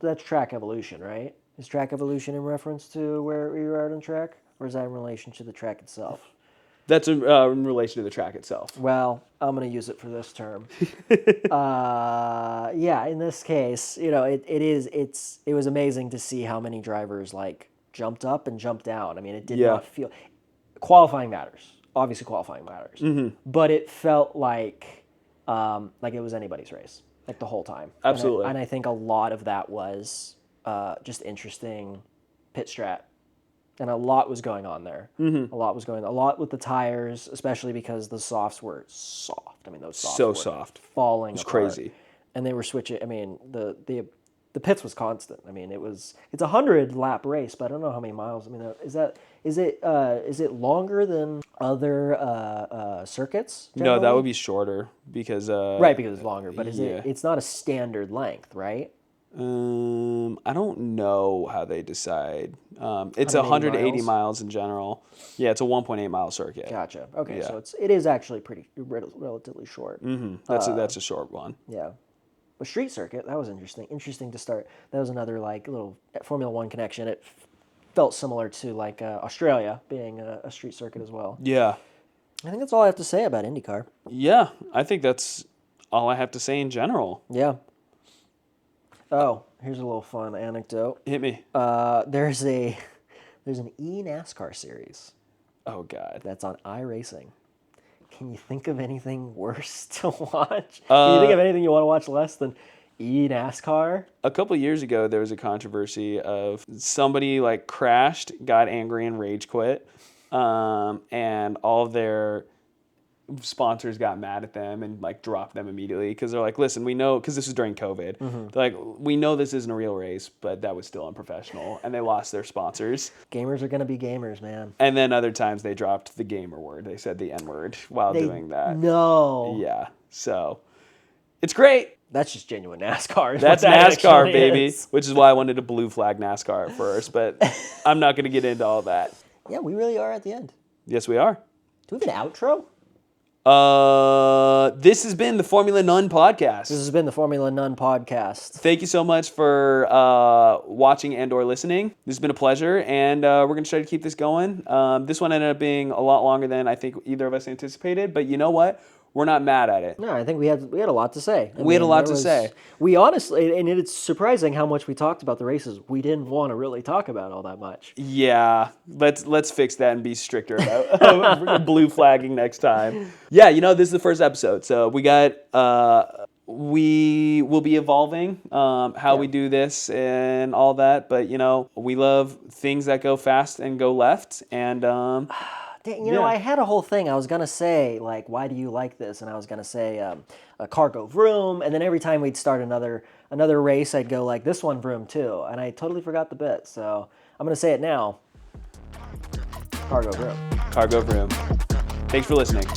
That's track evolution, right? Is track evolution in reference to where you are on track, or is that in relation to the track itself? That's in relation to the track itself. Well, I'm going to use it for this term. Yeah, in this case, you know, it was amazing to see how many drivers like jumped up and jumped down. I mean, it did not feel qualifying matters. Obviously, qualifying matters, but it felt like it was anybody's race, like the whole time. Absolutely, and I think a lot of that was just interesting pit strat. And a lot was going on there. A lot was going on. A lot with the tires, especially because the softs were soft. I mean, those softs were soft, falling apart. Crazy. And they were switching. I mean, the pits was constant. I mean, it's a 100-lap race, but I don't know how many miles. I mean, is it longer than other circuits? Generally? No, that would be shorter because right, because it's longer. But it's not a standard length, right? I don't know how they decide. It's 180 miles in general. Yeah, it's a 1.8 mile circuit. Gotcha. Okay, so it is actually pretty relatively short. That's a short one. Yeah, but street circuit, that was interesting. Interesting to start. That was another like little Formula One connection. It felt similar to like Australia being a street circuit as well. Yeah, I think that's all I have to say about IndyCar. Yeah, I think that's all I have to say in general. Yeah. Oh, here's a little fun anecdote. Hit me. There's an NASCAR series. Oh God. That's on iRacing. Can you think of anything worse to watch? Can you think of anything you want to watch less than NASCAR? A couple of years ago, there was a controversy of somebody like crashed, got angry, and rage quit, and all of their sponsors got mad at them and like dropped them immediately because they're like, listen, we know, because this was during COVID, they're like, we know this isn't a real race, but that was still unprofessional, and they lost their sponsors. Gamers are gonna be gamers, man. And then other times they dropped the gamer word. They said the N word while doing that. No. Yeah. So it's great. That's just genuine NASCAR. That's NASCAR, baby. Which is why I wanted to blue flag NASCAR at first, but I'm not going to get into all that. Yeah, we really are at the end. Yes, we are. Do we have an outro? This has been the Formula None podcast. This has been the Formula None podcast. Thank you so much for watching and/or listening. This has been a pleasure, and we're going to try to keep this going. This one ended up being a lot longer than I think either of us anticipated, but you know what? We're not mad at it. No, I think we had a lot to say. We had a lot to say. We honestly, and it's surprising how much we talked about the races. We didn't want to really talk about all that much. Yeah, let's fix that and be stricter about blue flagging next time. Yeah, you know, this is the first episode, so we will be evolving how we do this and all that, but you know, we love things that go fast and go left, and you know, I had a whole thing. I was going to say, like, why do you like this? And I was going to say a cargo vroom. And then every time we'd start another race, I'd go like, this one vroom too. And I totally forgot the bit. So I'm going to say it now. Cargo vroom. Cargo vroom. Thanks for listening.